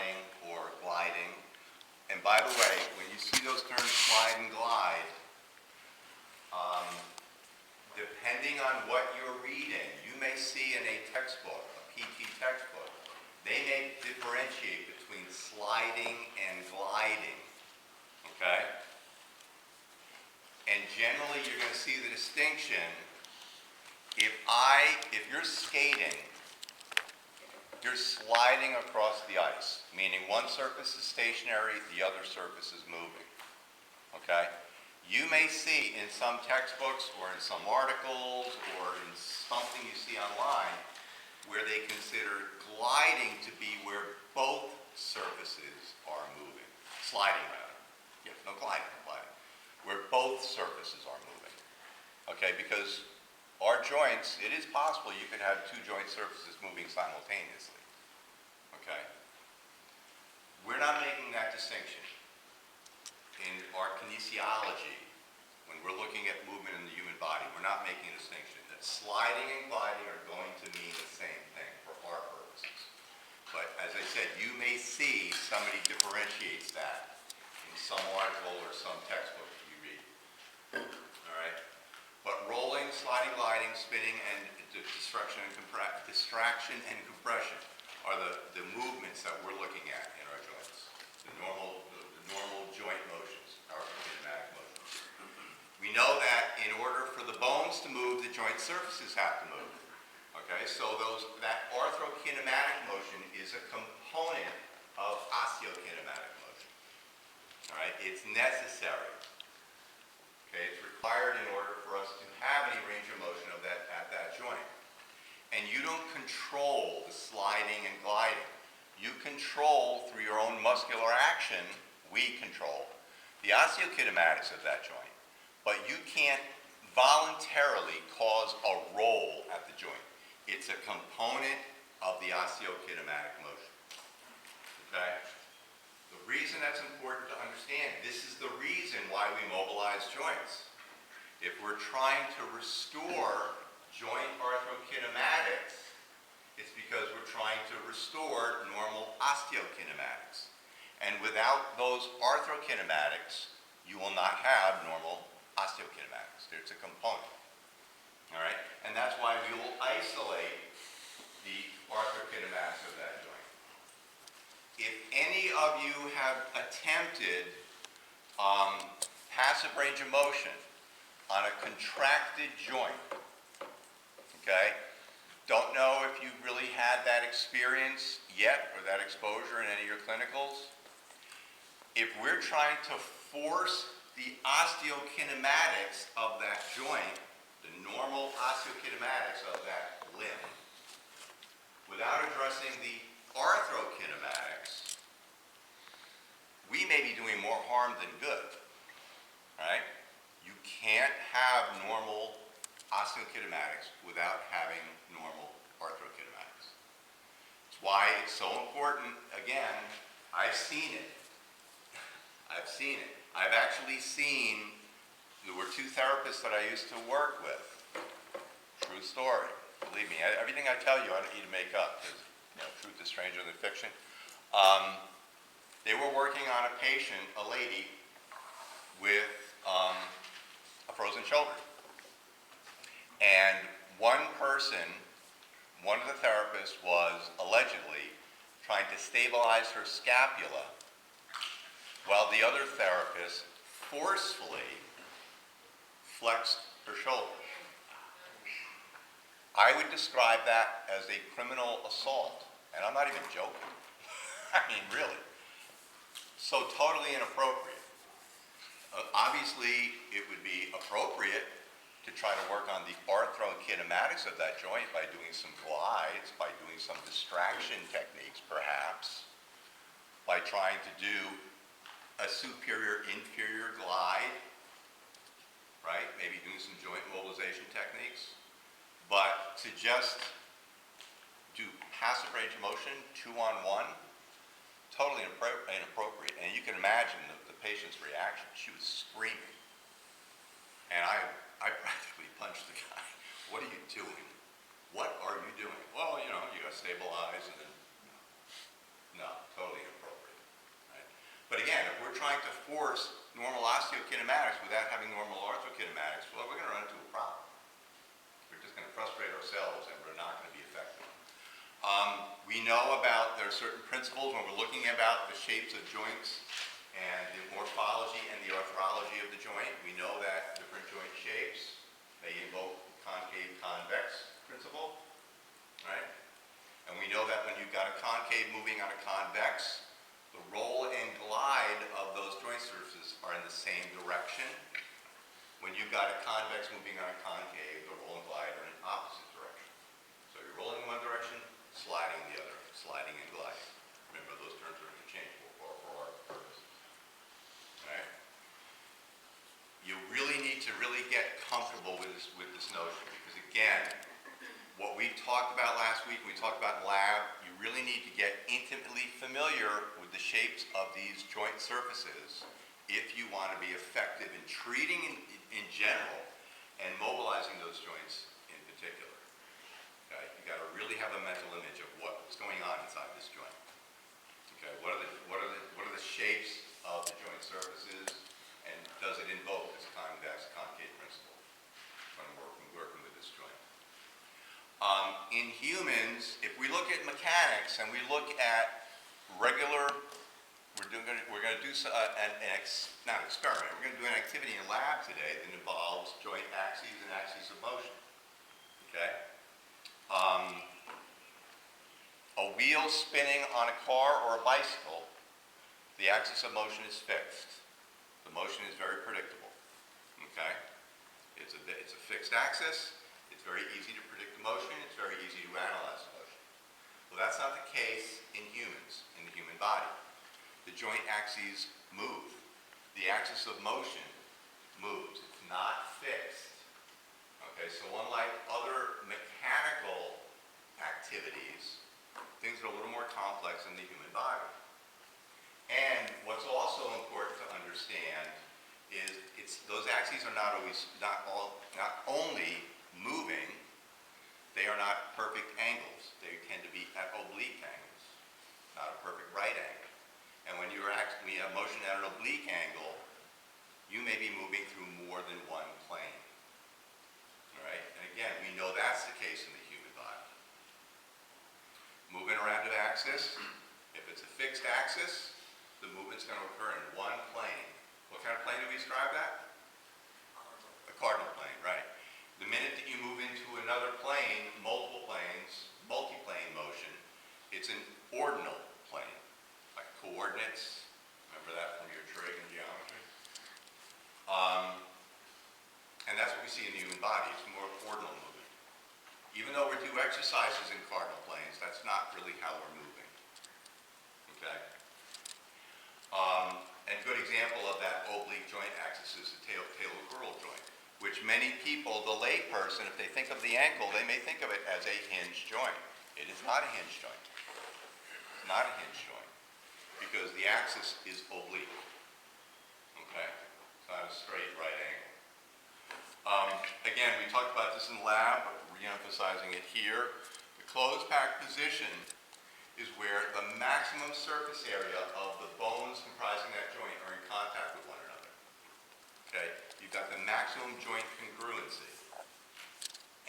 sliding or gliding. And by the way, when you see those terms slide and glide, depending on what you're reading, you may see in a textbook, a PT textbook, they may differentiate between sliding and gliding, okay? And generally you're going to see the distinction. If you're skating, you're sliding across the ice, meaning one surface is stationary, the other surface is moving, okay? You may see in some textbooks or in some articles or in something you see online where they consider gliding to be where both surfaces are moving, sliding rather. Yeah, no gliding, where both surfaces are moving, okay? Because our joints, it is possible you could have two joint surfaces moving simultaneously, okay? We're not making that distinction. In our kinesiology, when we're looking at movement in the human body, we're not making a distinction. That sliding and gliding are going to mean the same thing for our purposes. But as I said, you may see somebody differentiates that in some article or some textbook that you read. All right? But rolling, sliding, gliding, spinning, and distraction and compression are the movements that we're looking at in our joints. The normal joint motions, our kinematic motions. We know that in order for the bones to move, the joint surfaces have to move. Okay, so that arthrokinematic motion is a component of osteokinematic motion. All right, it's necessary. Okay, it's required in order for us to have any range of motion of at that joint. And you don't control the sliding and gliding. You control through your own muscular action. We control the osteokinematics of that joint, but you can't voluntarily cause a roll at the joint. It's a component of the osteokinematic motion. Okay? The reason that's important to understand, this is the reason why we mobilize joints. If we're trying to restore joint arthrokinematics, it's because we're trying to restore normal osteokinematics. And without those arthrokinematics, you will not have normal osteokinematics. It's a component. All right? And that's why we will isolate the arthrokinematics of that joint. If any of you have attempted passive range of motion on a contracted joint, okay? Don't know if you've really had that experience yet or that exposure in any of your clinicals. If we're trying to force the osteokinematics of that joint, the normal osteokinematics of that limb, without addressing the arthrokinematics, we may be doing more harm than good, right? You can't have normal osteokinematics without having normal arthrokinematics. It's why it's so important. Again, I've seen it. I've seen it. I've actually seen, there were two therapists that I used to work with. True story. Believe me, everything I tell you, I don't need to make up, because truth is stranger than fiction. They were working on a patient, a lady, with a frozen shoulder. And one of the therapists was allegedly trying to stabilize her scapula while the other therapist forcefully flexed her shoulder. I would describe that as a criminal assault, and I'm not even joking. I mean, really. So totally inappropriate. Obviously, it would be appropriate to try to work on the arthrokinematics of that joint by doing some glides, by doing some distraction techniques, perhaps, by trying to do a superior-inferior glide, right? Maybe doing some joint mobilization techniques. But to just do passive range of motion, 2-on-1, totally inappropriate. And you can imagine the patient's reaction. She was screaming. And I practically punched the guy. What are you doing? What are you doing? Well, you got to stabilize and then, no, totally inappropriate. again, if we're trying to force normal osteokinematics without having normal arthrokinematics, well, we're going to run into a problem. We're just going to frustrate ourselves and we're not going to be effective. We know there are certain principles when we're looking about the shapes of joints and the morphology and the arthrology of the joint. We know that different joint shapes, they invoke the concave-convex principle, right? And we know that when you've got a concave moving on a convex, the roll and glide of those joint surfaces are in the same direction. When you've got a convex moving on a concave, the roll and glide are in opposite direction. So you're rolling in one direction, sliding the other, sliding and gliding. Remember, those terms are interchangeable for our purposes. Right? You really need to really get comfortable with this notion, because again, what we talked about last week, we talked about in lab, you really need to get intimately familiar with the shapes of these joint surfaces if you want to be effective in treating in general and mobilizing those joints in particular. Okay? You got to really have a mental image of what's going on inside this joint. Okay? What are the shapes of the joint surfaces, and does it invoke this convex concave principle when working with this joint? In humans, if we look at mechanics and we look at regular, we're going to do not an experiment, we're going to do an activity in lab today that involves joint axes and axes of motion. Okay? A wheel spinning on a car or a bicycle, the axis of motion is fixed. The motion is very predictable. Okay? It's a fixed axis. It's very easy to predict the motion. It's very easy to analyze the motion. Well, that's not the case in humans, in the human body. The joint axes move. The axis of motion moves. It's not fixed. Okay, so unlike other mechanical activities, things are a little more complex in the human body. And what's also important to understand is those axes are not only moving, they are not perfect angles. They tend to be at oblique angles, not a perfect right angle. And when you have motion at an oblique angle, you may be moving through more than one plane. All right? And again, we know that's the case in the human body. Moving around an axis, if it's a fixed axis, the movement's going to occur in one plane. What kind of plane do we describe that? A cardinal plane, right? The minute that you move into another plane, multiple planes, multiplane motion, it's an ordinal plane, like coordinates. Remember that from your trig in geometry? And that's what we see in the human body. It's more ordinal movement. Even though we do exercises in cardinal planes, that's not really how we're moving. Okay? And a good example of that oblique joint axis is the tailocrural joint, which many people, the lay person, if they think of the ankle, they may think of it as a hinge joint. It is not a hinge joint. It's not a hinge joint because the axis is oblique. Okay? It's not a straight right angle. Again, we talked about this in the lab, but re-emphasizing it here. The closed packed position is where the maximum surface area of the bones comprising that joint are in contact with one another. Okay? You've got the maximum joint congruency.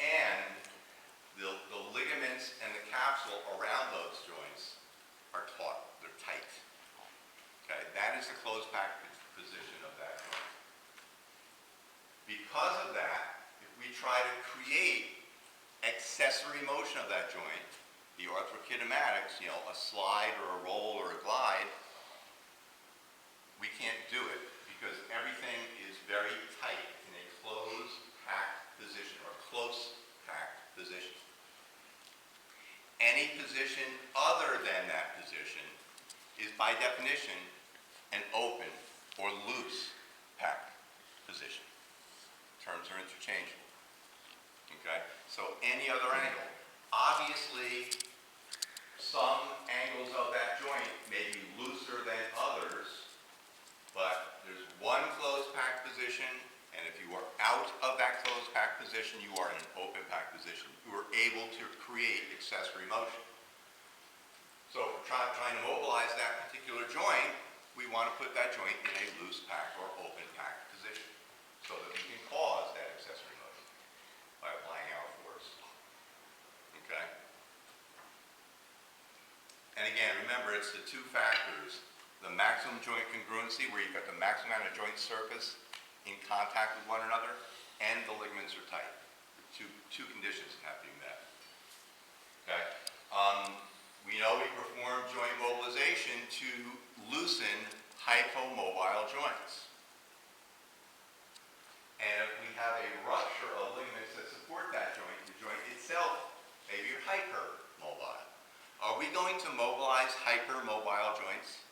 And the ligaments and the capsule around those joints are taut. They're tight. Okay? That is the closed packed position of that joint. Because of that, if we try to create accessory motion of that joint, the arthrokinematics, a slide or a roll or a glide, we can't do it because everything is very tight in a closed packed position or close packed position. Any position other than that position is by definition an open or loose packed position. Terms are interchangeable. Okay? So any other angle. Obviously, some angles of that joint may be looser than others, but there's one closed packed position, and if you are out of that closed packed position, you are in an open packed position. You are able to create accessory motion. So if we're trying to mobilize that particular joint, we want to put that joint in a loose pack or open pack position so that we can cause that accessory motion by applying our force. Okay? And again, remember, it's the two factors, the maximum joint congruency, where you've got the maximum amount of joint surface in contact with one another, and the ligaments are tight. Two conditions that have to be met. Okay? We know we perform joint mobilization to loosen hypomobile joints. And if we have a rupture of ligaments that support that joint, the joint itself may be hypermobile. Are we going to mobilize hypermobile joints?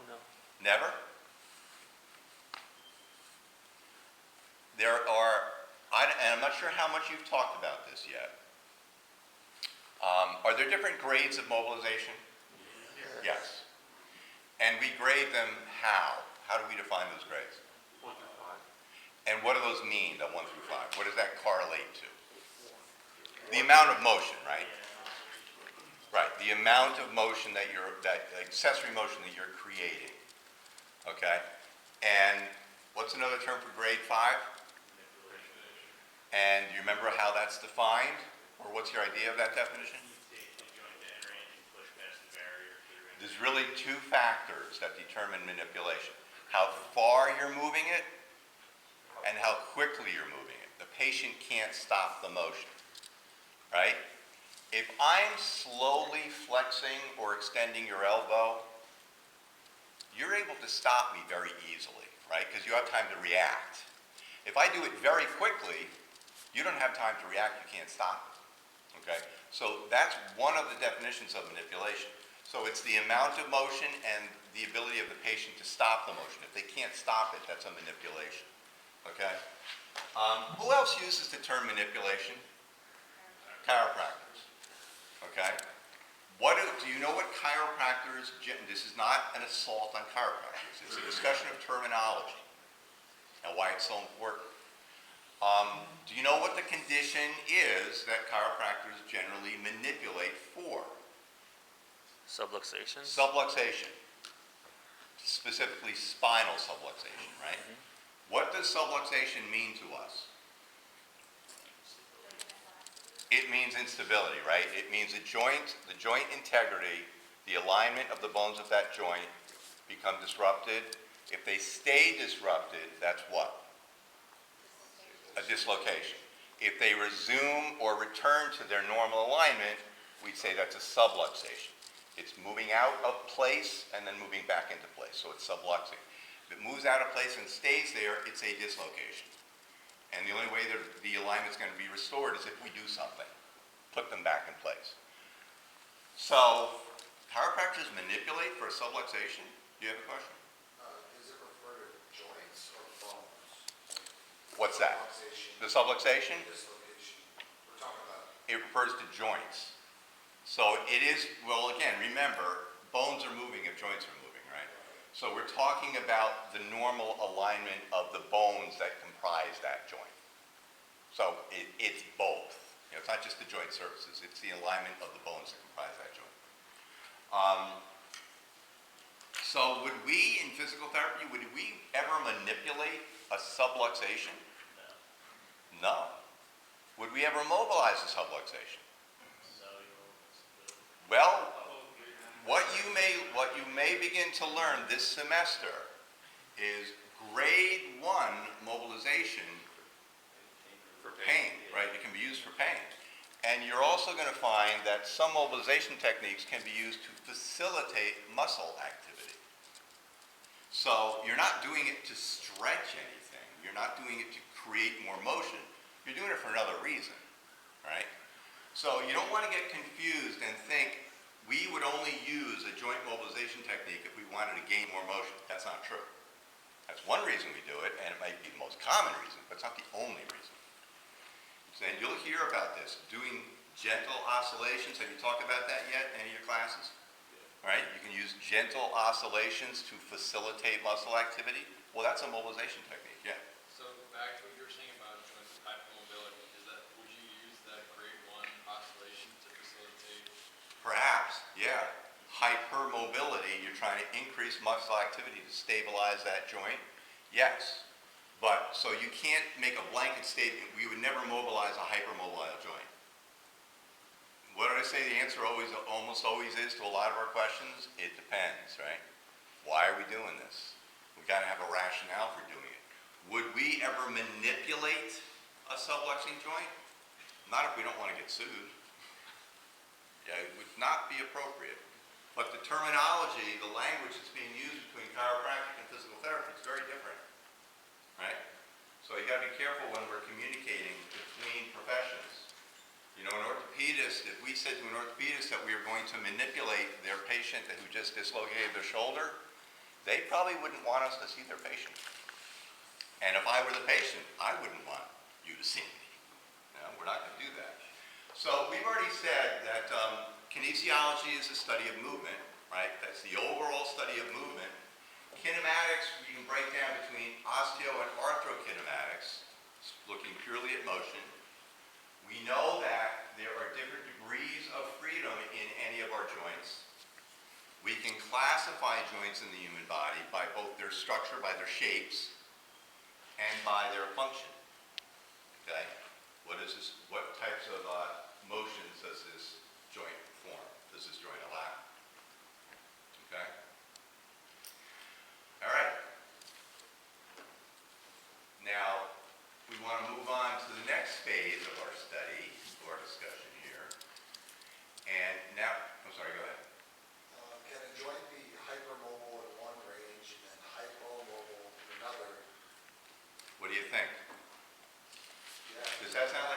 No. Never? There are, and I'm not sure how much you've talked about this yet. Are there different grades of mobilization? Yes. And we grade them how? How do we define those grades? 1 through 5. And what do those mean, the 1 through 5? What does that correlate to? The amount of motion, right? Right, the amount of motion that accessory motion that you're creating. Okay? And what's another term for grade 5? And do you remember how that's defined? Or what's your idea of that definition? There's really two factors that determine manipulation. How far you're moving it and how quickly you're moving it. The patient can't stop the motion, right? If I'm slowly flexing or extending your elbow, you're able to stop me very easily, right? Because you have time to react. If I do it very quickly, you don't have time to react, you can't stop it, okay? So that's one of the definitions of manipulation. So it's the amount of motion and the ability of the patient to stop the motion. If they can't stop it, that's a manipulation, okay? Who else uses the term manipulation? Chiropractors, okay? Do you know what chiropractors, this is not an assault on chiropractors, it's a discussion of terminology and why it's so important. Do you know what the condition is that chiropractors generally manipulate for? Subluxation? Subluxation. Specifically spinal subluxation, right? What does subluxation mean to us? It means instability, right? It means the joint integrity, the alignment of the bones of that joint become disrupted. If they stay disrupted, that's what? A dislocation. If they resume or return to their normal alignment, we'd say that's a subluxation. It's moving out of place and then moving back into place, so it's subluxing. If it moves out of place and stays there, it's a dislocation. And the only way that the alignment's going to be restored is if we do something, put them back in place. So, chiropractors manipulate for a subluxation? Do you have a question? Does it refer to joints or bones? What's that? Subluxation, The subluxation? dislocation. We're talking about. It refers to joints. So it is, well, again, remember, bones are moving if joints are moving, right? So we're talking about the normal alignment of the bones that comprise that joint. So it's both. You know, it's not just the joint surfaces, it's the alignment of the bones that comprise that joint. So would we, in physical therapy, would we ever manipulate a subluxation? No. Would we ever mobilize a subluxation? Well, what you may begin to learn this semester is grade 1 mobilization for pain, right? It can be used for pain. And you're also going to find that some mobilization techniques can be used to facilitate muscle activity. So you're not doing it to stretch anything. You're not doing it to create more motion. You're doing it for another reason, right? So you don't want to get confused and think we would only use a joint mobilization technique if we wanted to gain more motion. That's not true. That's one reason we do it, and it might be the most common reason, but it's not the only reason. And you'll hear about this, doing gentle oscillations. Have you talked about that yet in any of your classes? All right, you can use gentle oscillations to facilitate muscle activity. Well, that's a mobilization technique, yeah. So back to what you were saying about joint hypermobility, would you use that grade 1 oscillation to facilitate? Perhaps, yeah. hypermobility, you're trying to increase muscle activity to stabilize that joint, yes. But, so you can't make a blanket statement, we would never mobilize a hypermobile joint. What did I say the answer almost always is to a lot of our questions? It depends, right? Why are we doing this? We've got to have a rationale for doing it. Would we ever manipulate a subluxing joint? Not if we don't want to get sued. Yeah, it would not be appropriate. But the terminology, the language that's being used between chiropractic and physical therapy is very different, right? So you got to be careful when we're communicating between professions. You know, an orthopedist, if we said to an orthopedist that we were going to manipulate their patient who just dislocated their shoulder, they probably wouldn't want us to see their patient. And if I were the patient, I wouldn't want you to see me. No, we're not going to do that. So we've already said that kinesiology is a study of movement, right? That's the overall study of movement. Kinematics, you can break down between osteo and arthrokinematics, looking purely at motion. We know that there are different degrees of freedom in any of our joints. We can classify joints in the human body by both their structure, by their shapes, and by their function. Okay? What types of motions does this joint perform? Does this joint allow? Okay? All right. Now, we want to move on to the next phase of our study, or discussion here. And now, I'm sorry, go ahead. Can a joint be hypermobile in one range and then hypomobile in another? What do you think? Yeah. Does that sound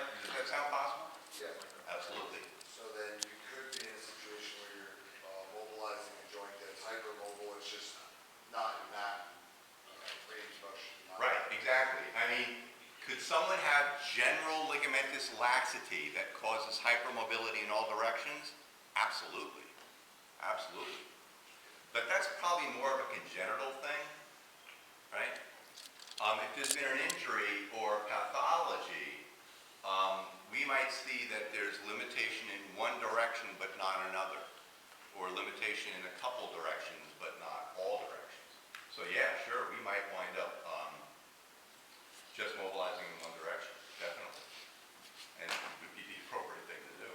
possible? Yeah. Absolutely. So then you could be in a situation where you're mobilizing a joint that's hypermobile, it's just not in that range of motion. Right, exactly. I mean, could someone have general ligamentous laxity that causes hypermobility in all directions? Absolutely. Absolutely. But that's probably more of a congenital thing, right? If there's been an injury or pathology, we might see that there's limitation in one direction but not another, or limitation in a couple directions but not all directions. So yeah, sure, we might wind up just mobilizing in one direction, definitely. And it would be the appropriate thing to do.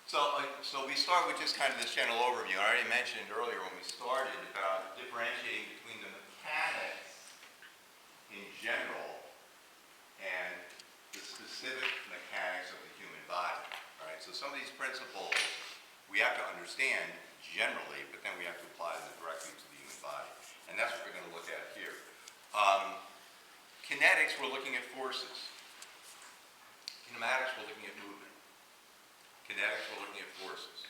So we start with just kind of this general overview. I already mentioned earlier when we started about differentiating between the mechanics in general and the specific mechanics of the human body. All right? So some of these principles we have to understand generally, but then we have to apply them directly to the human body. And that's what we're going to look at here. Kinetics, we're looking at forces. Kinematics, we're looking at movement. Kinetics, we're looking at forces.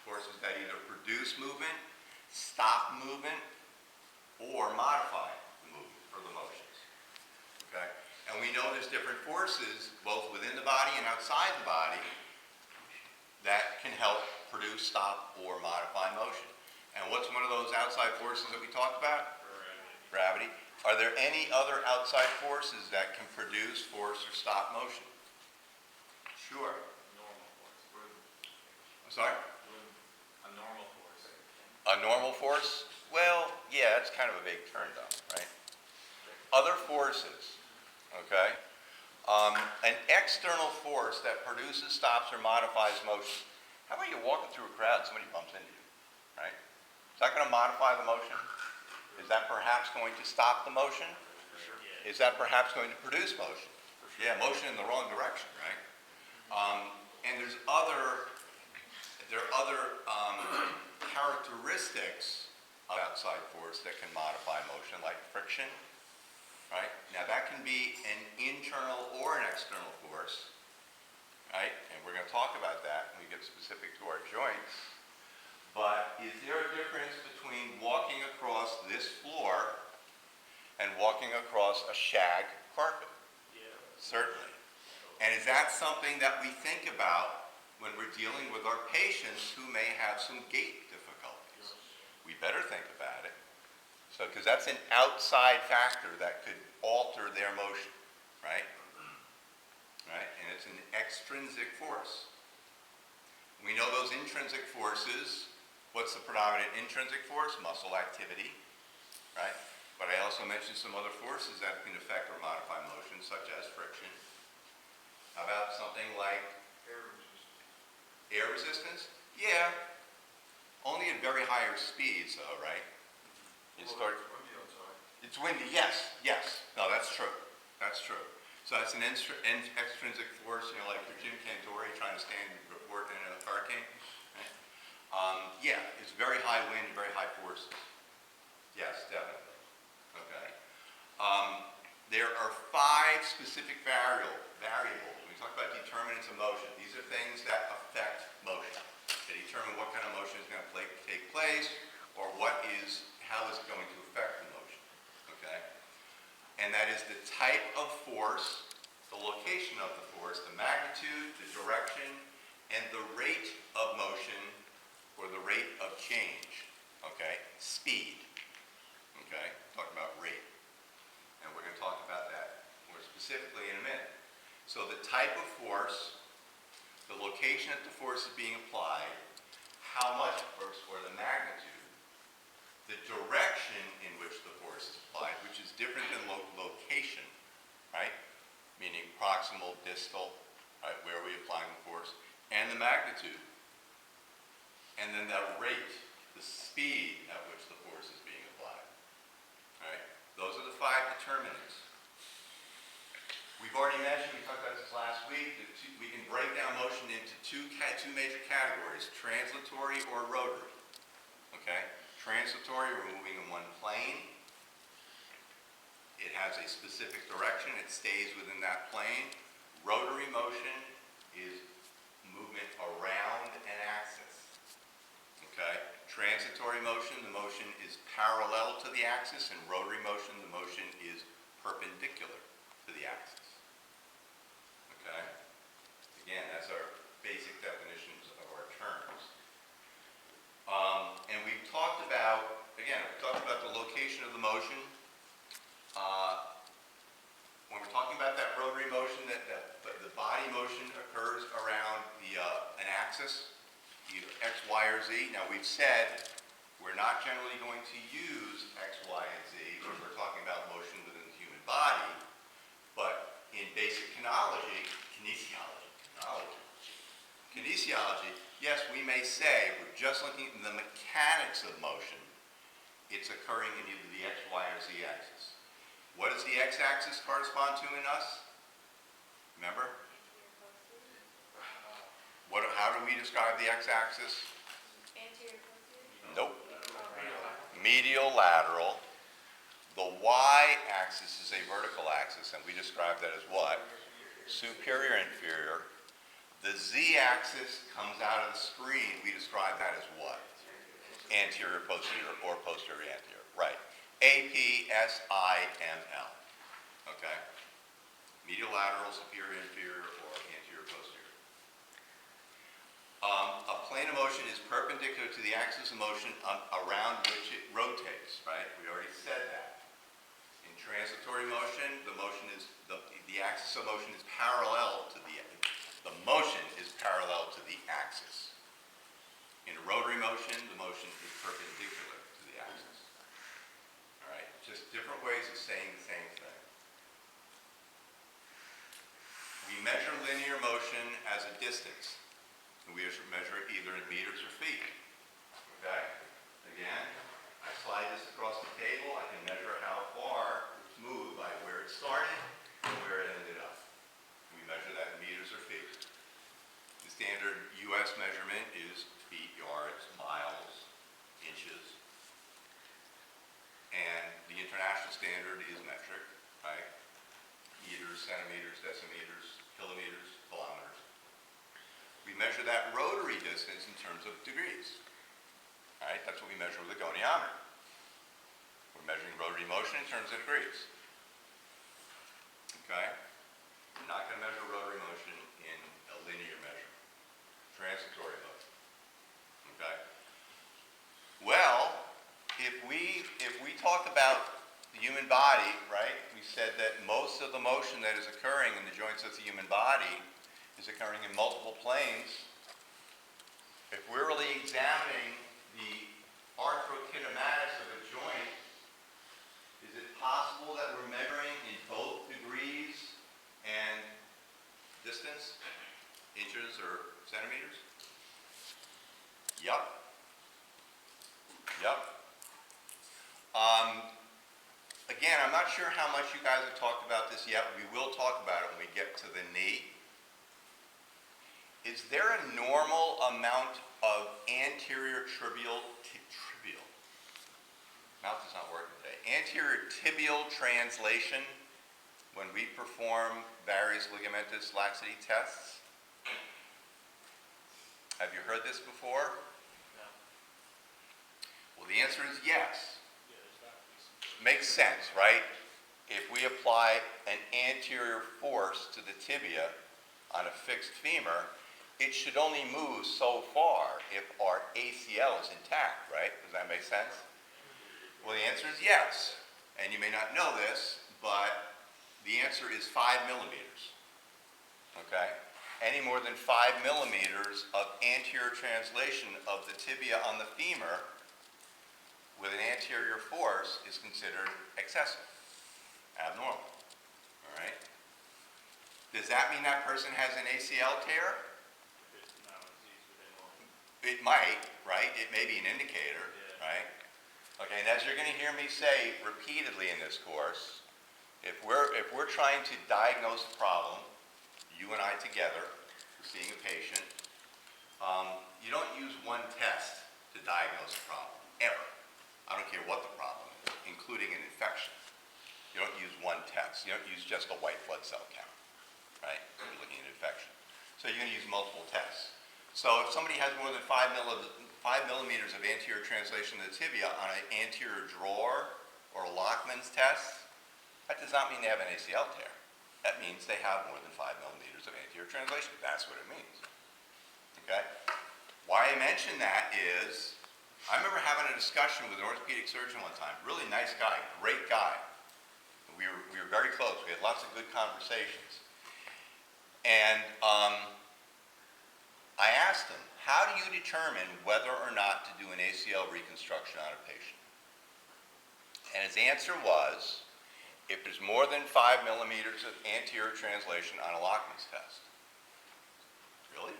Forces that either produce movement, stop movement, or modify the movement or the motions. Okay? And we know there's different forces, both within the body and outside the body, that can help produce, stop, or modify motion. And what's one of those outside forces that we talked about? Gravity. Are there any other outside forces that can produce, force, or stop motion? Sure. Normal force. I'm sorry? A normal force. A normal force? Well, yeah, that's kind of a big term though, right? Other forces, okay? An external force that produces, stops, or modifies motion. How about you walking through a crowd and somebody bumps into you, right? Is that going to modify the motion? Is that perhaps going to stop the motion? Is that perhaps going to produce motion? Yeah, motion in the wrong direction, right? And there are other characteristics of outside force that can modify motion, like friction, right? Now that can be an internal or an external force, right? And we're going to talk about that when we get specific to our joints. But is there a difference between walking across this floor and walking across a shag carpet? Yeah. Certainly. And is that something that we think about when we're dealing with our patients who may have some gait difficulties? We better think about it. So, because that's an outside factor that could alter their motion, right? Right? And it's an extrinsic force. We know those intrinsic forces. What's the predominant intrinsic force? Muscle activity, right? But I also mentioned some other forces that can affect or modify motion, such as friction. How about something like air resistance? Yeah, only at very higher speeds though, right? It's windy, yes, yes. No, that's true. That's true. So that's an extrinsic force, you know, like your Jim Cantori trying to stand and report in a hurricane. Right? Yeah, it's very high wind, very high forces. Yes, definitely. Okay. There are 5 specific variables. When we talk about determinants of motion, these are things that affect motion. They determine what kind of motion is going to take place, or how it's going to affect the motion. Okay? And that is the type of force, the location of the force, the magnitude, the direction, and the rate of motion, or the rate of change. Okay? Speed. Okay? Talk about rate. And we're going to talk about that more specifically in a minute. So the type of force, the location that the force is being applied, how much force, or the magnitude, the direction in which the force is applied, which is different than location, right? Meaning proximal, distal, right? Where are we applying the force? And the magnitude. And then the rate, the speed at which the force is being applied. Right? Those are the 5 determinants. We've already mentioned, we talked about this last week, that we can break down motion into two major categories, translatory or rotary. Okay? Transitory, we're moving in one plane. It has a specific direction, it stays within that plane. Rotary motion is movement around an axis. Okay? Transitory motion, the motion is parallel to the axis, and rotary motion, the motion is perpendicular to the axis. Okay? Again, that's our basic definitions of our terms. And we've talked about, again, the location of the motion. When we're talking about that rotary motion, the body motion occurs around an axis, either X, Y, or Z. Now we've said we're not generally going to use X, Y, and Z when we're talking about motion within the human body, but in basic kinesiology, yes, we may say, if we're just looking at the mechanics of motion, it's occurring in either the X, Y, or Z axis. What does the x-axis correspond to in us? Remember? How do we describe the x-axis? Anterior, posterior? Nope. Medial, lateral. The y-axis is a vertical axis, and we describe that as what? Superior, inferior. The z-axis comes out of the screen. We describe that as what? Anterior, posterior, or posterior, anterior. Right. APSIML. Okay? Medial, lateral, superior, inferior, or anterior, posterior. A plane of motion is perpendicular to the axis of motion around which it rotates, right? We already said that. In transitory motion, the axis of motion is parallel to the motion is parallel to the axis. In a rotary motion, the motion is perpendicular to the axis. All right, just different ways of saying the same thing. We measure linear motion as a distance. We measure it either in meters or feet. Okay? Again, I slide this across the table. I can measure how far it's moved by where it started and where it ended up. We measure that in meters or feet. The standard U.S. measurement is feet, yards, miles, inches. And the international standard is metric, right? Meters, centimeters, decimeters, kilometers, kilometers. We measure that rotary distance in terms of degrees. All right, that's what we measure with a goniometer. We're measuring rotary motion in terms of degrees. Okay? We're not going to measure rotary motion in a linear measure. Transitory motion. Okay? Well, if we talk about the human body, right, we said that most of the motion that is occurring in the joints of the human body is occurring in multiple planes. If we're really examining the arthrokinematics of a joint, is it possible that we're measuring in both degrees and distance, inches or centimeters? Yup. Yup. Again, I'm not sure how much you guys have talked about this yet. We will talk about it when we get to the knee. Is there a normal amount of anterior tibial, mouth is not working today, anterior tibial translation when we perform various ligamentous laxity tests? Have you heard this before? No. Well, the answer is yes. Yeah, there's got to be some. Makes sense, right? If we apply an anterior force to the tibia on a fixed femur, it should only move so far if our ACL is intact, right? Does that make sense? Well, the answer is yes. And you may not know this, but the answer is 5 millimeters. Okay? Any more than 5 millimeters of anterior translation of the tibia on the femur with an anterior force is considered excessive, abnormal. All right? Does that mean that person has an ACL tear? It might, right? It may be an indicator, right? Okay, and as you're going to hear me say repeatedly in this course, if we're trying to diagnose a problem, you and I together, seeing a patient, you don't use one test to diagnose a problem, ever. I don't care what the problem is, including an infection. You don't use one test. You don't use just a white blood cell count, right? You're looking at infection. So you're going to use multiple tests. So if somebody has more than 5 millimeters of anterior translation of the tibia on an anterior drawer or a Lockman's test, that does not mean they have an ACL tear. That means they have more than 5 millimeters of anterior translation. That's what it means. Okay? Why I mention that is, I remember having a discussion with an orthopedic surgeon one time. Really nice guy, great guy. We were very close. We had lots of good conversations. And I asked him, how do you determine whether or not to do an ACL reconstruction on a patient? And his answer was, if there's more than 5 millimeters of anterior translation on a Lockman's test. Really?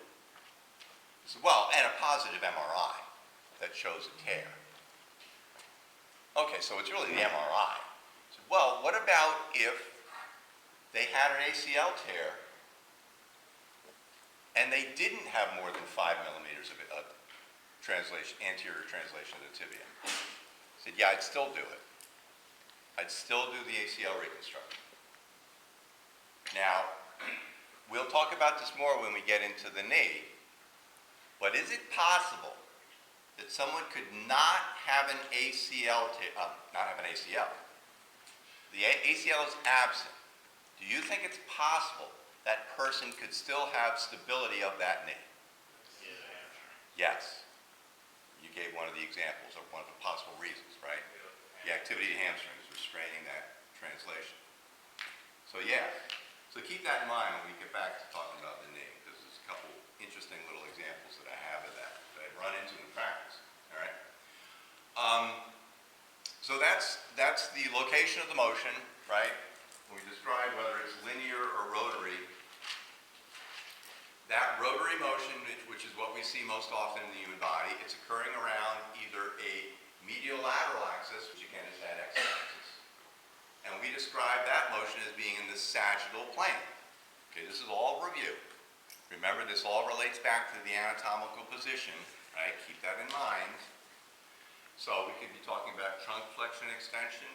He said, well, and a positive MRI that shows a tear. Okay, so it's really the MRI. I said, well, what about if they had an ACL tear and they didn't have more than 5 millimeters of translation, anterior translation of the tibia? I said, yeah, I'd still do it. I'd still do the ACL reconstruction. Now, we'll talk about this more when we get into the knee, but is it possible that someone could not have an ACL, not have an ACL? The ACL is absent. Do you think it's possible that person could still have stability of that knee? Yes. You gave one of the examples of one of the possible reasons, right? The activity of the hamstrings restraining that translation. So yeah, so keep that in mind when we get back to talking about the knee, because there's a couple interesting little examples that I have of that I run into in practice. All right. So that's the location of the motion, right? When we describe whether it's linear or rotary. That rotary motion, which is what we see most often in the human body, it's occurring around either a medial lateral axis, which again is that x-axis, and we describe that motion as being in the sagittal plane. Okay, this is all review. Remember, this all relates back to the anatomical position, right? Keep that in mind. So we could be talking about trunk flexion extension.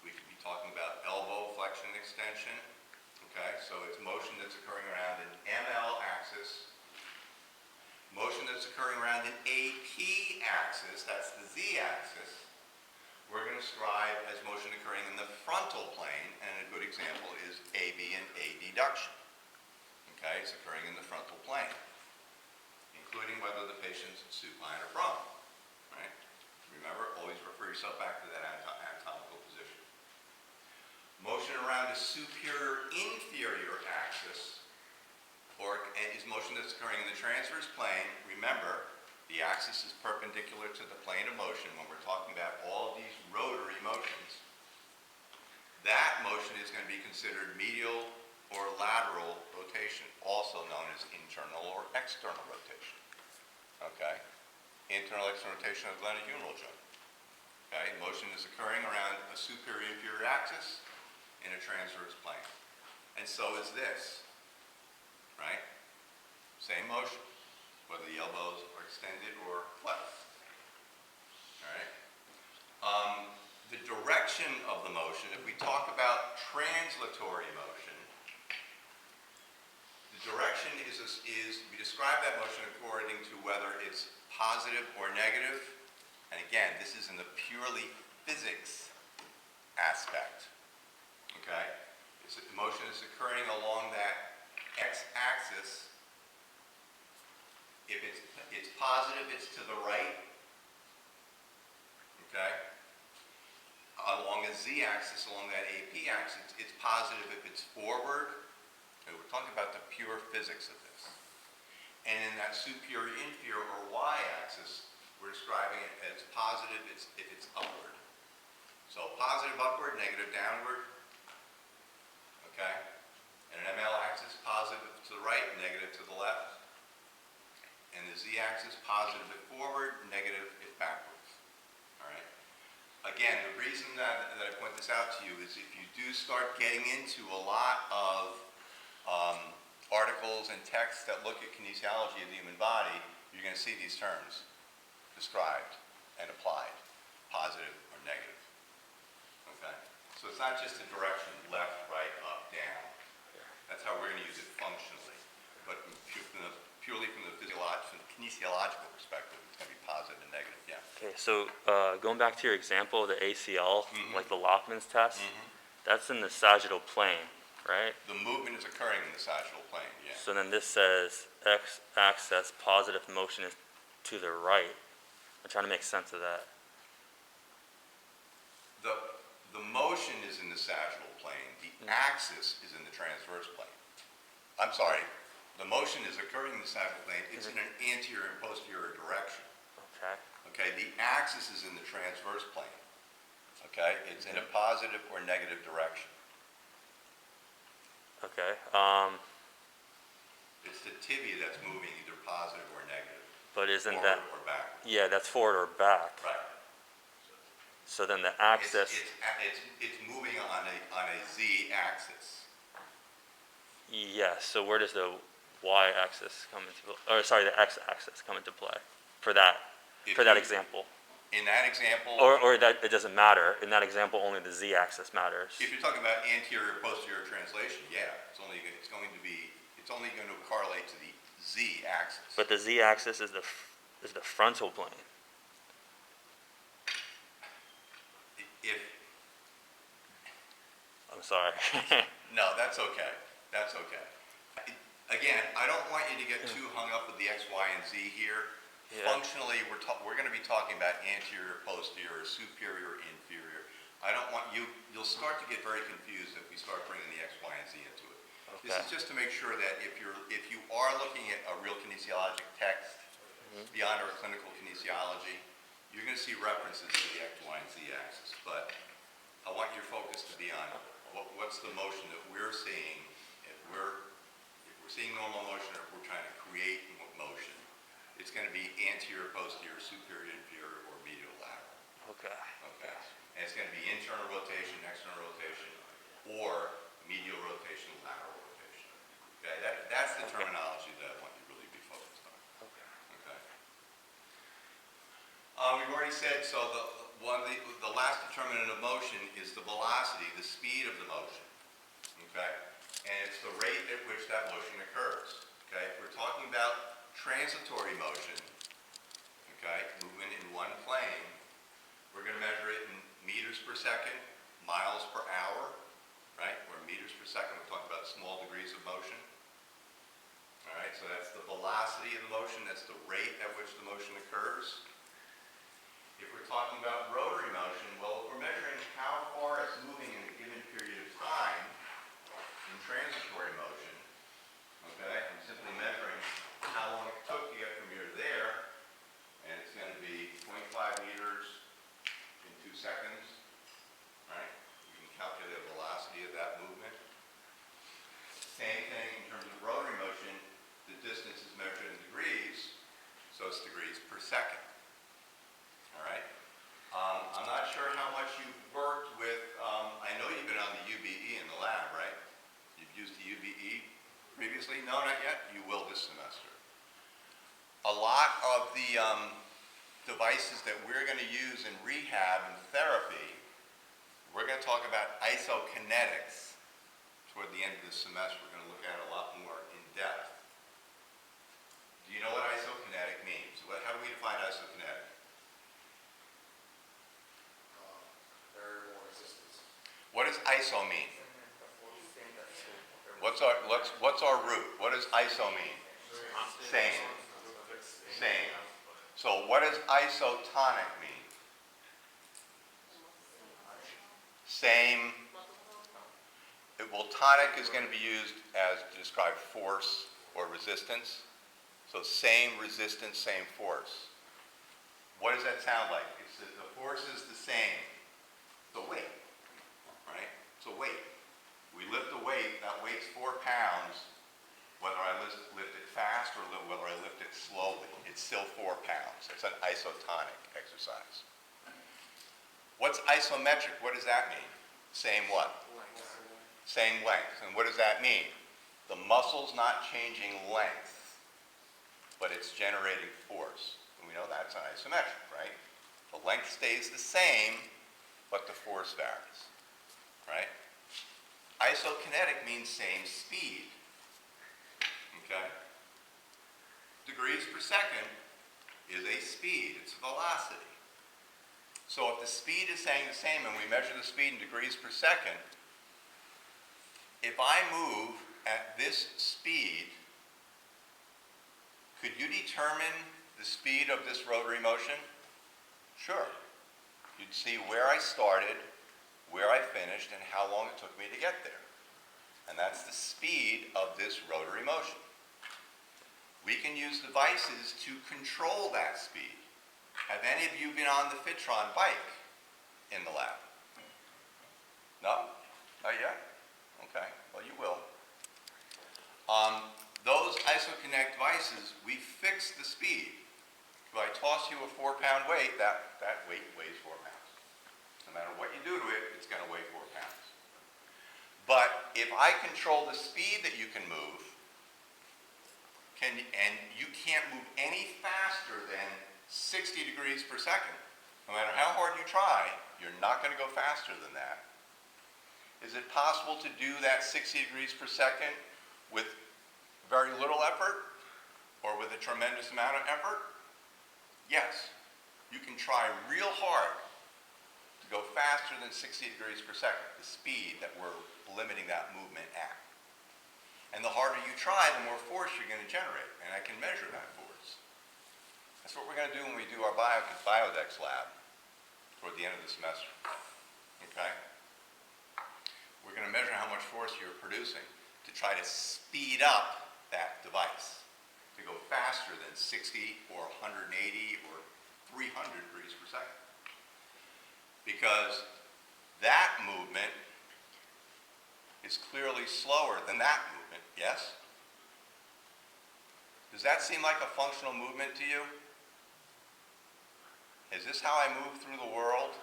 We could be talking about elbow flexion extension. Okay, so it's motion that's occurring around an ML axis. Motion that's occurring around an AP axis, that's the z-axis, we're going to describe as motion occurring in the frontal plane, and a good example is AB and adduction. Okay, it's occurring in the frontal plane, including whether the patient's supine or prone. Right? Remember, always refer yourself back to that anatomical position. Motion around a superior-inferior axis, or is motion that's occurring in the transverse plane. Remember, The axis is perpendicular to the plane of motion when we're talking about all of these rotary motions. That motion is going to be considered medial or lateral rotation, also known as internal or external rotation. Okay? Internal external rotation of the glenohumeral joint. Okay? Motion is occurring around a superior inferior axis in a transverse plane. And so is this. Right? Same motion, whether the elbows are extended or flexed. All right? The direction of the motion, if we talk about translatory motion, the direction is we describe that motion according to whether it's positive or negative. And again, this is in the purely physics aspect. Okay? The motion is occurring along that x-axis. If it's positive, it's to the right. Okay? Along a z-axis, along that AP axis, it's positive if it's forward. And we're talking about the pure physics of this. And in that superior, inferior, or y-axis, we're describing it as positive if it's upward. So positive upward, negative downward. Okay? And an ML axis, positive to the right, negative to the left. And the z-axis, positive if forward, negative if backwards. All right? Again, the reason that I point this out to you is if you do start getting into a lot of articles and texts that look at kinesiology of the human body, you're going to see these terms described and applied, positive or negative. Okay? So it's not just a direction, left, right, up, down. That's how we're going to use it functionally. But purely from the kinesiological perspective, it's going to be positive and negative, yeah. Okay, so going back to your example, the ACL, like the Lachman's test, that's in the sagittal plane, right? The movement is occurring in the sagittal plane, yeah. So then this says x-axis positive motion is to the right. I'm trying to make sense of that. The motion is in the sagittal plane. The axis is in the transverse plane. I'm sorry. The motion is occurring in the sagittal plane. It's in an anterior and posterior direction. Okay. Okay. The axis is in the transverse plane. Okay. It's in a positive or negative direction. Okay. It's the tibia that's moving either positive or negative. But isn't forward that? Or back. Yeah, that's forward or back. Right. So then the axis. It's moving on a z-axis. Yes. So where does the y-axis come into? Or sorry, the x-axis come into play for that example? In that example. Or that it doesn't matter. In that example, only the z-axis matters. If you're talking about anterior posterior translation, yeah, it's only going to correlate to the z-axis. But the z-axis is the frontal plane. I'm sorry. No, that's okay. That's okay. Again, I don't want you to get too hung up with the x, y, and z here. Yeah. Functionally, we're going to be talking about anterior, posterior, superior, inferior. I don't want you'll start to get very confused if we start bringing the x, y, and z into it. Okay. This is just to make sure that if you are looking at a real kinesiologic text beyond our clinical kinesiology, you're going to see references to the x, y, and z axis. But I want your focus to be on what's the motion that we're seeing. If we're seeing normal motion, or if we're trying to create motion, it's going to be anterior, posterior, superior, inferior, or medial, lateral. Okay. Okay. And it's going to be internal rotation, external rotation, or medial rotation, lateral rotation. Okay. That's the terminology that I want you to really be focused on. Okay. Okay. We've already said so. The last determinant of motion is the velocity, the speed of the motion. Okay. And it's the rate at which that motion occurs. Okay. If we're talking about transitory motion, okay, movement in one plane, we're going to measure it in meters per second, miles per hour, right? Or meters per second, we're talking about small degrees of motion. All right, so that's the velocity of the motion, that's the rate at which the motion occurs. If we're talking about rotary motion, well, we're measuring how far it's moving in a given period of time in transitory motion. Okay, I'm simply measuring how long it took to get from here to there. degrees per second. All right? I'm not sure how much you've worked with, I know you've been on the UBE in the lab, right? You've used the UBE previously? No, not yet? You will this semester. A lot of the devices that we're going to use in rehab and therapy, we're going to talk about isokinetics toward the end of the semester. We're going to look at it a lot more in depth. Do you know what isokinetic means? How do we define isokinetic? Variable resistance. What does iso mean? What's our root? What does iso mean? Same. Same. So what does isotonic mean? Same. Well, tonic is going to be used as to describe force or resistance. So same resistance, same force. What does that sound like? It's that the force is the same. The weight, right? It's a weight. We lift a weight, that weight's 4 pounds, whether I lift it fast or whether I lift it slowly. It's still 4 pounds. It's an isotonic exercise. What's isometric? What does that mean? Same what? Same length. And what does that mean? The muscle's not changing length, but it's generating force. And we know that's an isometric, right? The length stays the same, but the force varies, right? Isokinetic means same speed, okay? Degrees per second is a speed, it's a velocity. So if the speed is staying the same and we measure the speed in degrees per second, if I move at this speed, could you determine the speed of this rotary motion? Sure. You'd see where I started, where I finished, and how long it took me to get there. And that's the speed of this rotary motion. We can use devices to control that speed. Have any of you been on the Fitron bike in the lab? No? Not yet? Okay, well you will. Those isokinetic devices, we fix the speed. If I toss you a 4-pound weight, that weight weighs 4 pounds. No matter what you do to it, it's going to weigh 4 pounds. But if I control the speed that you can move, and you can't move any faster than 60 degrees per second, no matter how hard you try, you're not going to go faster than that. Is it possible to do that 60 degrees per second with very little effort or with a tremendous amount of effort? Yes. You can try real hard to go faster than 60 degrees per second, the speed that we're limiting that movement at. And the harder you try, the more force you're going to generate, and I can measure that force. That's what we're going to do when we do our Biodex lab toward the end of the semester. Okay? We're going to measure how much force you're producing to try to speed up that device to go faster than 60 or 180 or 300 degrees per second. Because that movement is clearly slower than that movement, yes? Does that seem like a functional movement to you? Is this how I move through the world?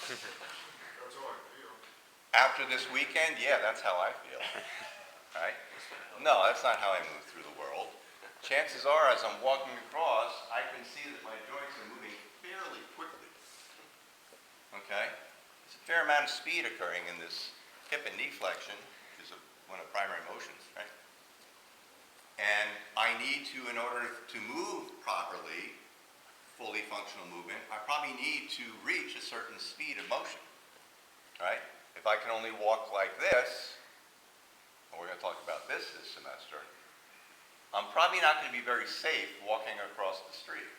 That's how I feel. After this weekend, yeah, that's how I feel. Right? No, that's not how I move through the world. Chances are, as I'm walking across, I can see that my joints are moving fairly quickly. Okay? There's a fair amount of speed occurring in this hip and knee flexion, which is one of the primary motions, right? And I need to, in order to move properly, fully functional movement, I probably need to reach a certain speed of motion, right? If I can only walk like this, and we're going to talk about this semester, I'm probably not going to be very safe walking across the street.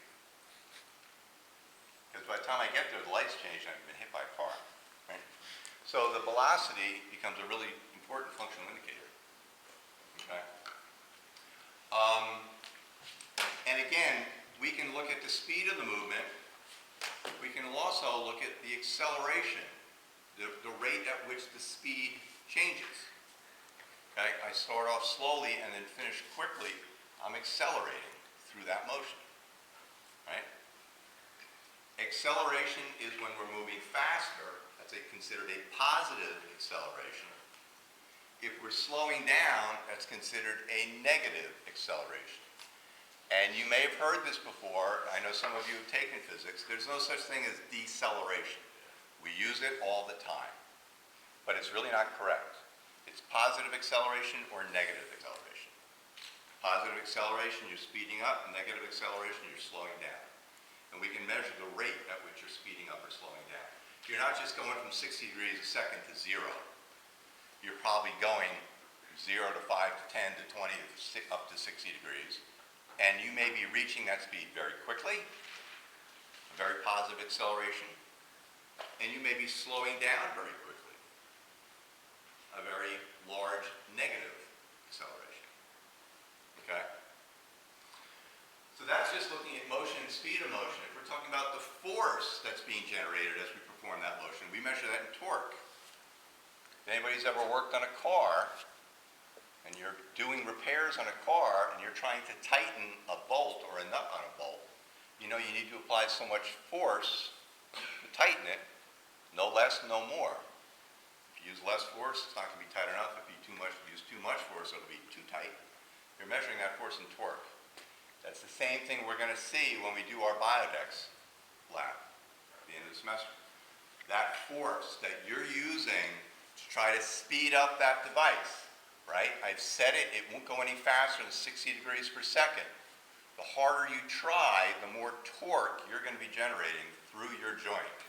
Because by the time I get there, the lights change and I've been hit by a car, right? So the velocity becomes a really important functional indicator, okay? And again, we can look at the speed of the movement. We can also look at the acceleration, the rate at which the speed changes. Okay, I start off slowly and then finish quickly. I'm accelerating through through that motion, right? Acceleration is when we're moving faster. That's considered a positive acceleration. If we're slowing down, that's considered a negative acceleration. And you may have heard this before. I know some of you have taken physics. There's no such thing as deceleration. We use it all the time, but it's really not correct. It's positive acceleration or negative acceleration. Positive acceleration, you're speeding up. Negative acceleration, you're slowing down. And we can measure the rate at which you're speeding up or slowing down. You're not just going from 60 degrees a second to 0. You're probably going 0 to 5 to 10 to 20 to up to 60 degrees. And you may be reaching that speed very quickly, a very positive acceleration, and you may be slowing down very quickly, a very large negative acceleration. Okay? So that's just looking at motion and speed of motion. If we're talking about the force that's being generated as we perform that motion, we measure that in torque. If anybody's ever worked on a car, and you're doing repairs on a car, and you're trying to tighten a bolt or a nut on a bolt, you know you need to apply so much force to tighten it, no less, no more. If you use less force, it's not going to be tight enough. If you use too much force, it'll be too tight. You're measuring that force in torque. That's the same thing we're going to see when we do our biodex lab at the end of the semester. That force that you're using to try to speed up that device, right? I've said it, it won't go any faster than 60 degrees per second. The harder you try, the more torque you're going to be generating through your joint.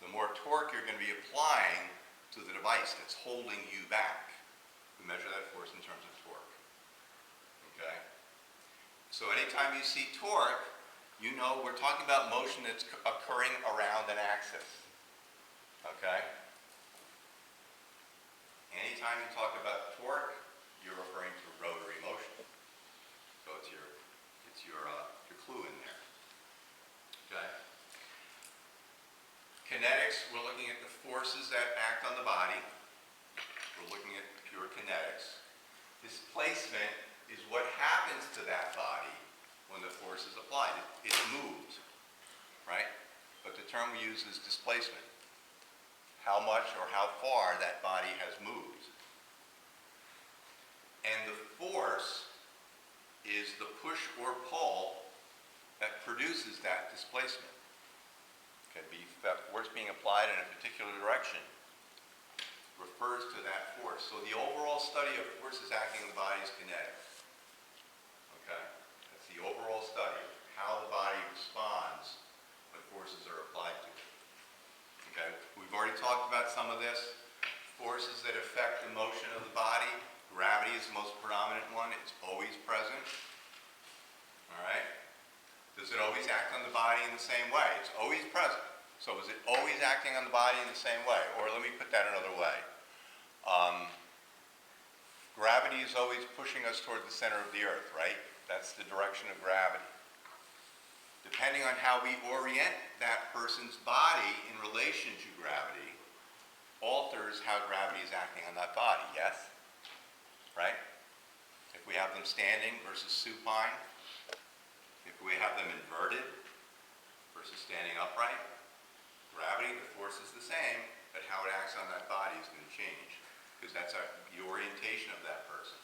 The more torque you're going to be applying to the device that's holding you back. We measure that force in terms of torque. Okay? So anytime you see torque, you know we're talking about motion that's occurring around an axis. Okay? Anytime you talk about torque, you're referring to rotary motion. So it's your clue in there. Okay? Kinetics, we're looking at the forces that act on the body. We're looking at pure kinetics. Displacement is what happens to that body when the force is applied. It moves, right? But the term we use is displacement. How much or how far that body has moved. And the force is the push or pull that produces that displacement. It can be that force being applied in a particular direction refers to that force. So the overall study of forces acting on the body is kinetics. Okay? That's the overall study of how the body responds when forces are applied to it. Okay? We've already talked about some of this. Forces that affect the motion of the body. Gravity is the most predominant one. It's always present. All right? Does it always act on the body in the same way? It's always present. So is it always acting on the body in the same way? Or let me put that another way. Gravity is always pushing us toward the center of the earth, right? That's the direction of gravity. Depending on how we orient that person's body in relation to gravity, alters how gravity is acting on that body, yes? Right? If we have them standing versus supine, if we have them inverted versus standing upright, gravity, the force is the same, but how it acts on that body is going to change, because that's the orientation of that person.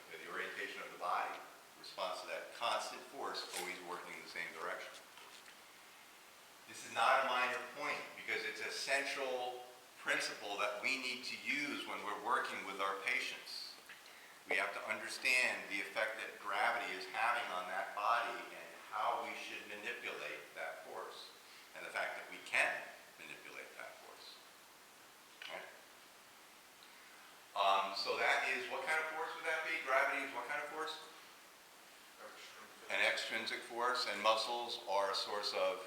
Okay, the orientation of the body responds to that constant force always working in the same direction. This is not a minor point, because it's a central principle that we need to use when we're working with our patients. We have to understand the effect that gravity is having on that body and how we should manipulate that force, and the fact that we can manipulate that force. Okay? So that is, what kind of force would that be? Gravity is what kind of force? An extrinsic force, and muscles are a source of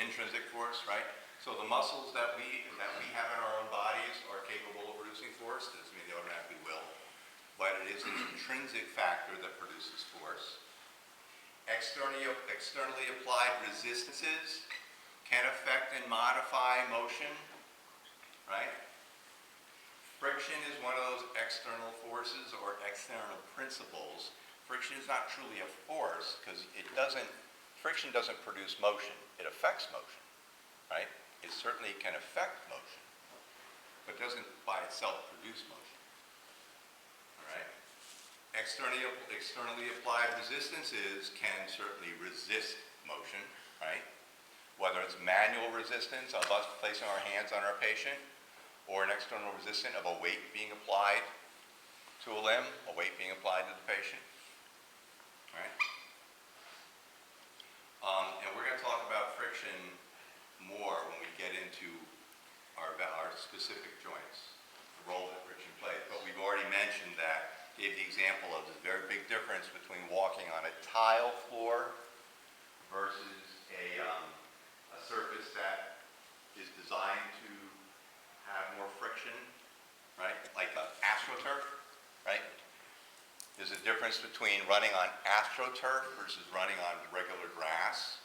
intrinsic force, right? So the muscles that we have in our own bodies are capable of producing force. Doesn't mean they automatically will, but it is an intrinsic factor that produces force. Externally applied resistances can affect and modify motion, right? Friction is one of those external forces or external principles. friction is not truly a force because friction doesn't produce motion, it affects motion, right? It certainly can affect motion, but doesn't by itself produce motion, all right? Externally applied resistances can certainly resist motion, right? Whether it's manual resistance of us placing our hands on our patient, or an external resistance of a weight being applied to a limb, a weight being applied to the patient, right? And we're going to talk about friction more when we get into our specific joints, the role that friction plays. But we've already mentioned that, gave the example of the very big difference between walking on a tile floor versus a surface that is designed to have more friction, right? Like AstroTurf, right? There's a difference between running on AstroTurf versus running on regular grass.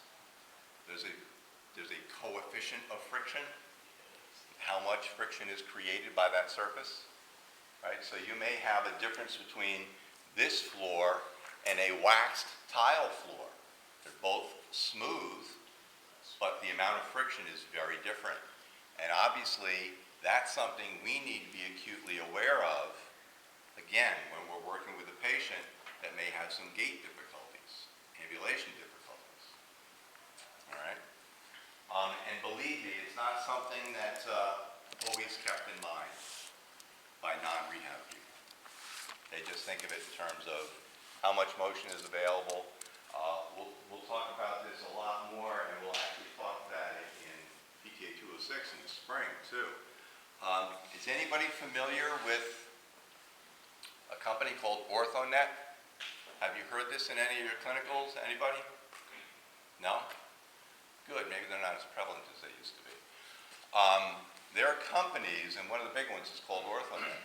There's a coefficient of friction, how much friction is created by that surface, right? So you may have a difference between this floor and a waxed tile floor. They're both smooth, but the amount of friction is very different. And obviously, that's something we need to be acutely aware of, again, when we're working with a patient that may have some gait difficulties, ambulation difficulties, all right? And believe me, it's not something that's always kept in mind by non-rehab people. They just think of it in terms of how much motion is available. We'll talk about this a lot more, and we'll actually talk about it in PTA 206 in the spring, too. Is anybody familiar with a company called OrthoNet? Have you heard this in any of your clinicals? Anybody? No? Good, maybe they're not as prevalent as they used to be. There are companies, and one of the big ones is called OrthoNet,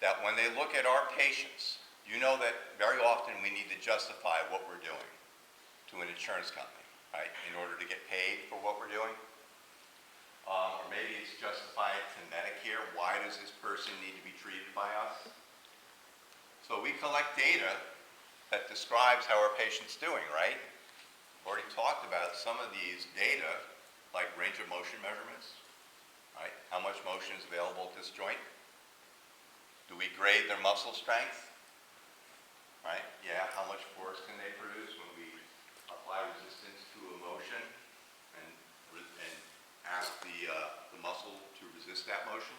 that when they look at our patients, you know that very often we need to justify what we're doing to an insurance company, right, in order to get paid for what we're doing. Or maybe it's justified to Medicare. Why does this person need to be treated by us? So we collect data that describes how our patient's doing, right? We've already talked about some of these data, like range of motion measurements, right? How much motion is available at this joint? Do we grade their muscle strength? Right? Yeah, how much force can they produce when we apply resistance to a motion and ask the muscle to resist that motion?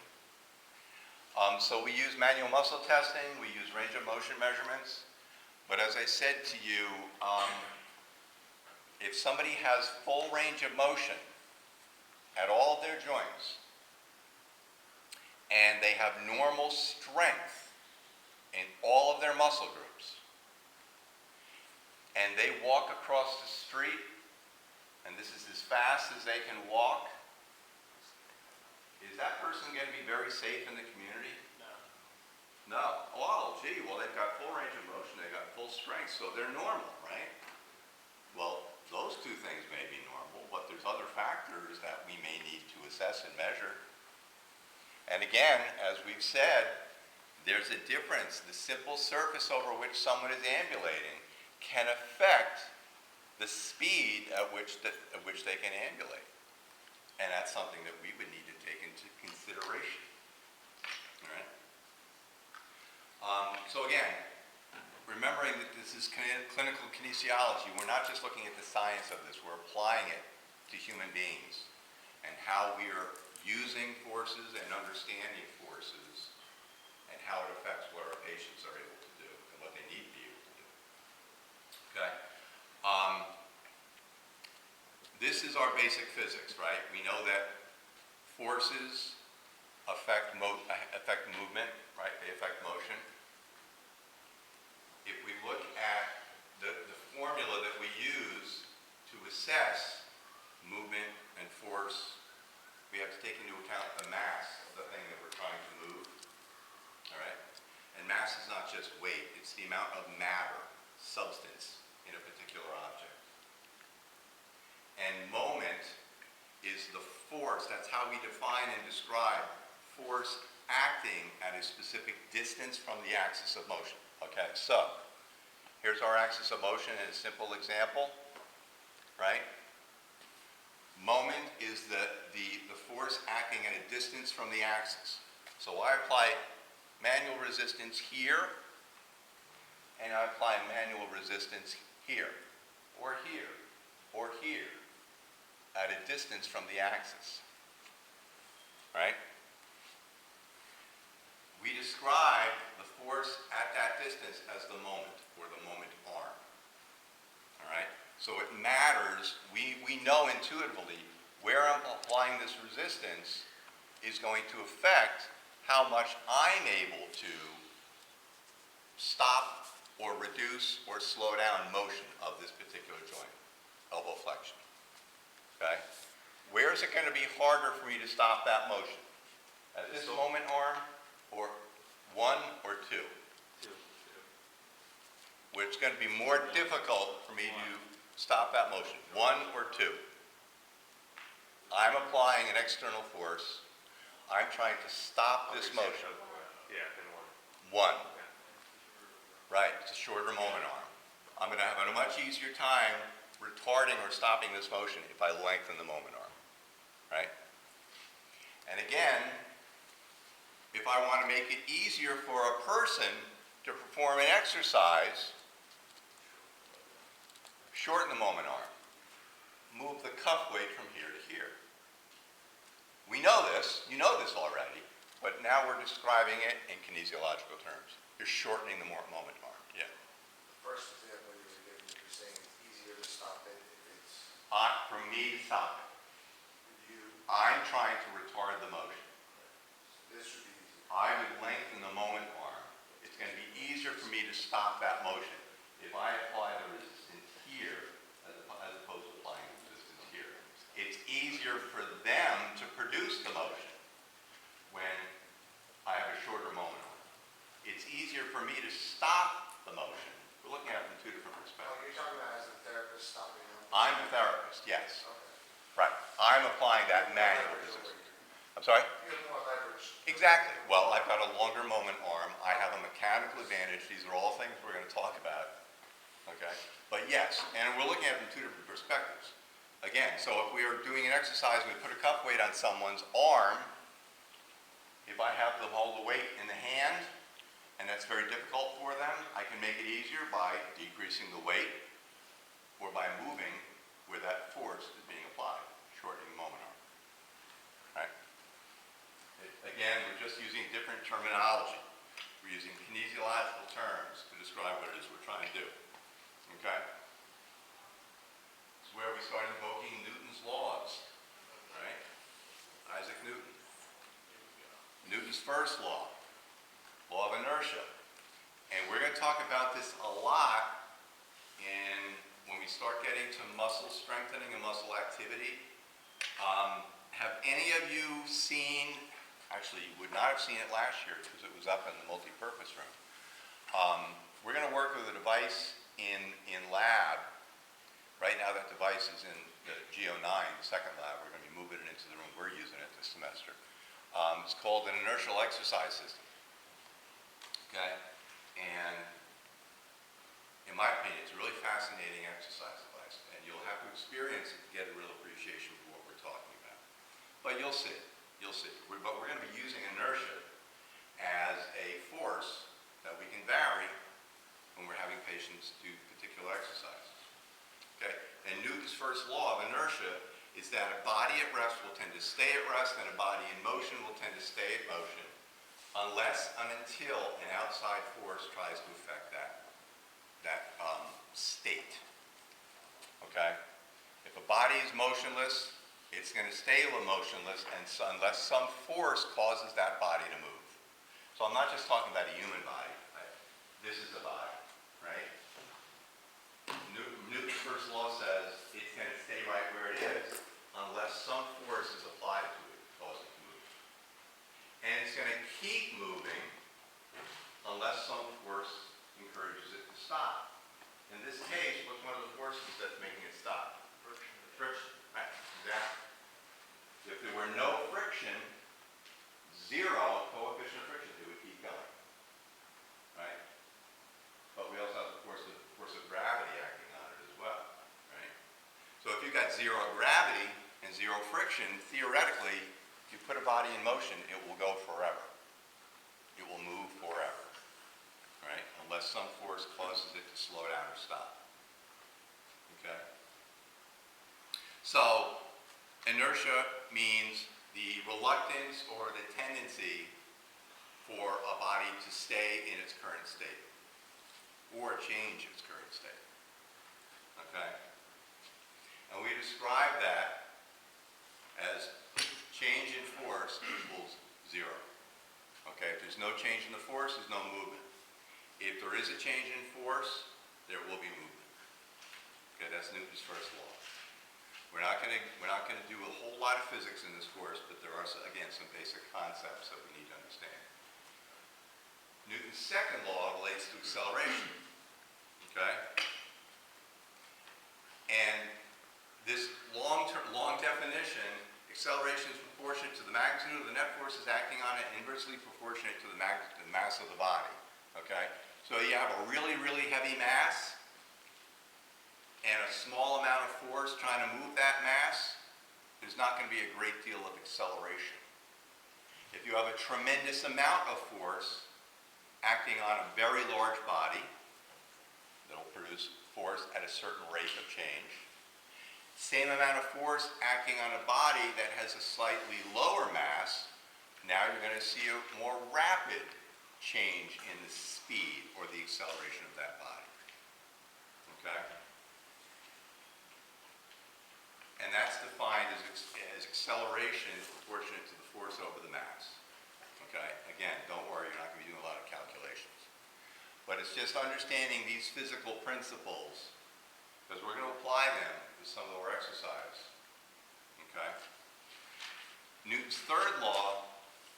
So we use manual muscle testing, we use range of motion measurements, but as I said to you, if somebody has full range of motion at all of their joints, and they have normal strength in all of their muscle groups, and they walk across the street, and this is as fast as they can walk, is that person going to be very safe in the community? No. Oh, gee, well, they've got full range of motion, they've got full strength, so they're normal, right? Well, those two things may be normal, but there's other factors that we may need to assess and measure. And again, as we've said, there's a difference. The simple surface over which someone is ambulating can affect the speed at which they can ambulate. And that's something that we would need to take into consideration. All right? So again, remembering that this is clinical kinesiology, we're not just looking at the science of this, we're applying it to human beings and how we are using forces and understanding forces and how it affects what our patients are able to do and what they need to be able to do. Okay? This is our basic physics, right? We know that forces affect movement, right? They affect motion. If we look at the formula that we use to assess movement and force, we have to take into account the mass of the thing that we're trying to move, all right? And mass is not just weight, it's the amount of matter, substance, in a particular object. And moment is the force, that's how we define and describe force acting at a specific distance from the axis of motion. Okay, so Here's our axis of motion in a simple example, right? Moment is the force acting at a distance from the axis. So I apply manual resistance here, and I apply manual resistance here, or here, or here, at a distance from the axis, right? We describe the force at that distance as the moment, or the moment arm, all right? So it matters, we know intuitively where I'm applying this resistance is going to affect how much I'm able to stop or reduce or slow down motion of this particular joint, elbow flexion, okay? Where is it going to be harder for me to stop that motion? At this moment arm, or 1 or 2? Where it's going to be more difficult for me to stop that motion, 1 or 2? I'm applying an external force. I'm trying to stop this motion. Yeah, then 1. Right, it's a shorter moment arm. I'm going to have a much easier time retarding or stopping this motion if I lengthen the moment arm, right? And again, if I want to make it easier for a person to perform an exercise, shorten the moment arm. Move the cuff weight from here to here. We know this, you know this already, but now we're describing it in kinesiological terms. You're shortening the moment arm, yeah. The first example you were giving, you're saying it's easier to stop it if it's, For me to stop it, you, I'm trying to retard the motion. this would be easier. I would lengthen the moment arm. It's going to be easier for me to stop that motion if I apply the resistance here as opposed to applying the resistance here. It's easier for them to produce the motion when I have a shorter moment arm. It's easier for me to stop the motion. We're looking at it from two different Oh, perspectives. you're talking about as a therapist stopping them? I'm the therapist, yes. Okay. Right. I'm applying that manual resistance. I'm sorry? You have more leverage. Exactly. Well, I've got a longer moment arm. I have a mechanical advantage. These are all things we're going to talk about. Okay? But yes, and we're looking at it from two different perspectives. Again, so if we are doing an exercise and we put a cuff weight on someone's arm, if I have them hold the weight in the hand, and that's very difficult for them, I can make it easier by decreasing the weight or by moving where that force is being applied, shortening the moment arm. Right? Again, we're just using different terminology. We're using kinesiological terms to describe what it is we're trying to do. Okay? This is where we start invoking Newton's laws. Right? Isaac Newton. Newton's first law of inertia. And we're going to talk about this a lot when we start getting to muscle strengthening and muscle activity. Have any of you seen, actually you would not have seen it last year because it was up in the multi-purpose room. We're going to work with a device in lab. Right now that device is in the GO9, the second lab. We're going to be moving it into the room we're using it this semester. It's called an inertial exercise system. Okay? And in my opinion, it's a really fascinating exercise device. And you'll have to experience it to get a real appreciation for what we're talking about. But you'll see. You'll see. But we're going to be using inertia as a force that we can vary when we're having patients do particular exercises. Okay? And Newton's first law of inertia is that a body at rest will tend to stay at rest and a body in motion will tend to stay at motion unless and until an outside force tries to affect that state. Okay? If a body is motionless, it's going to stay motionless unless some force causes that body to move. So I'm not just talking about a human body. This is the body, right? Newton's first law says it's going to stay right where it is unless some force is applied to it to cause it to move. And it's going to keep moving unless some force encourages it to stop. In this case, what's one of the forces that's making it stop? Friction. Friction, right, exactly. If there were no friction, zero coefficient of friction, it would keep going, right? But we also have the force of zero gravity and zero friction, theoretically, if you put a body in motion, it will go forever. It will move forever, right? Unless some force causes it to slow down or stop. Okay? So, inertia means the reluctance or the tendency for a body to stay in its current state or change its current state. Okay? And we describe that as change in force equals zero. Okay? If there's no change in the force, there's no movement. If there is a change in force, there will be movement. Okay, that's Newton's first law. We're not going to do a whole lot of physics in this course, but there are, again, some basic concepts that we need to understand. Newton's second law relates to acceleration. Okay? And this long definition, acceleration is proportionate to the magnitude of the net forces acting on it, inversely proportionate to the mass of the body. Okay? So you have a really, really heavy mass and a small amount of force trying to move that mass, there's not going to be a great deal of acceleration. If you have a tremendous amount of force acting on a very large body, that'll produce force at a certain rate of change. Same amount of force acting on a body that has a slightly lower mass, now you're going to see a more rapid change in the speed or the acceleration of that body. Okay? And that's defined as acceleration proportionate to the force over the mass. Okay? Again, don't worry, you're not going to be doing a lot of calculations. But it's just understanding these physical principles, because we're going to apply them to some of our exercise. Okay? Newton's third law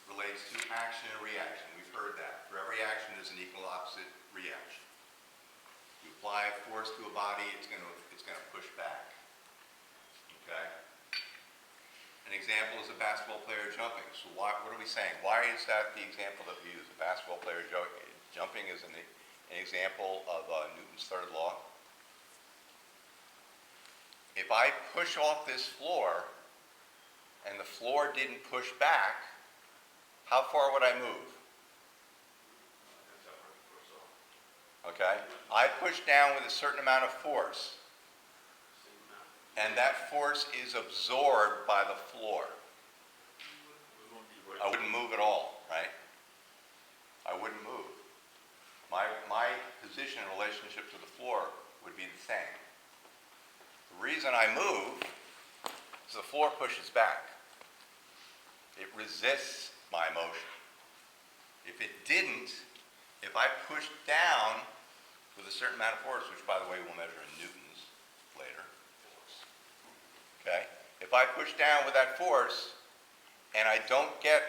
relates to action and reaction. We've heard that. For every action, there's an equal opposite reaction. You apply a force to a body, it's going to push back. Okay? An example is a basketball player jumping. So what are we saying? Why is that the example that we use? A basketball player jumping is an example of Newton's third law. If I push off this floor and the floor didn't push back, how far would I move? Okay? I push down with a certain amount of force, and that force is absorbed by the floor. I wouldn't move at all, right? I wouldn't move. My position in relationship to the floor would be the same. The reason I move is the floor pushes back. It resists my motion. If it didn't, if I pushed down with a certain amount of force, which by the way we'll measure in newtons later, okay? If I push down with that force and I don't get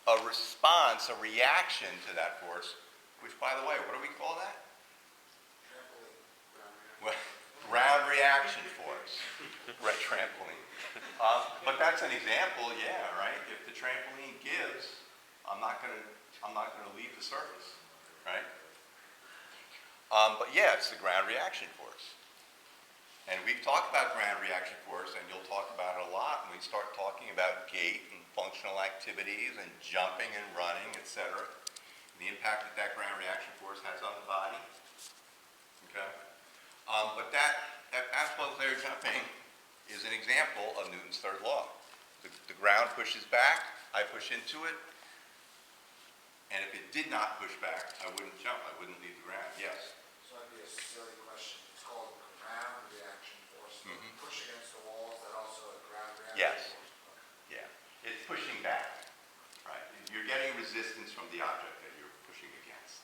a response, a reaction to that force, which by the way, what do we call that? Well, ground reaction force. Right, trampoline. But that's an example, yeah, right? If the trampoline gives, I'm not going to leave the surface, right? But yeah, it's the ground reaction force. And we've talked about ground reaction force, and you'll talk about it a lot when we start talking about gait and functional activities and jumping and running, etc. The impact that ground reaction force has on the body. Okay? But that basketball player jumping is an example of Newton's third law. The ground pushes back, I push into it, and if it did not push back, I wouldn't jump, I wouldn't leave the ground. Yes? So that'd be a silly question. It's called ground reaction force. Mhm. Push against the wall, is that also a ground reaction Yes. force? Yeah. It's pushing back, right? You're getting resistance from the object that you're pushing against.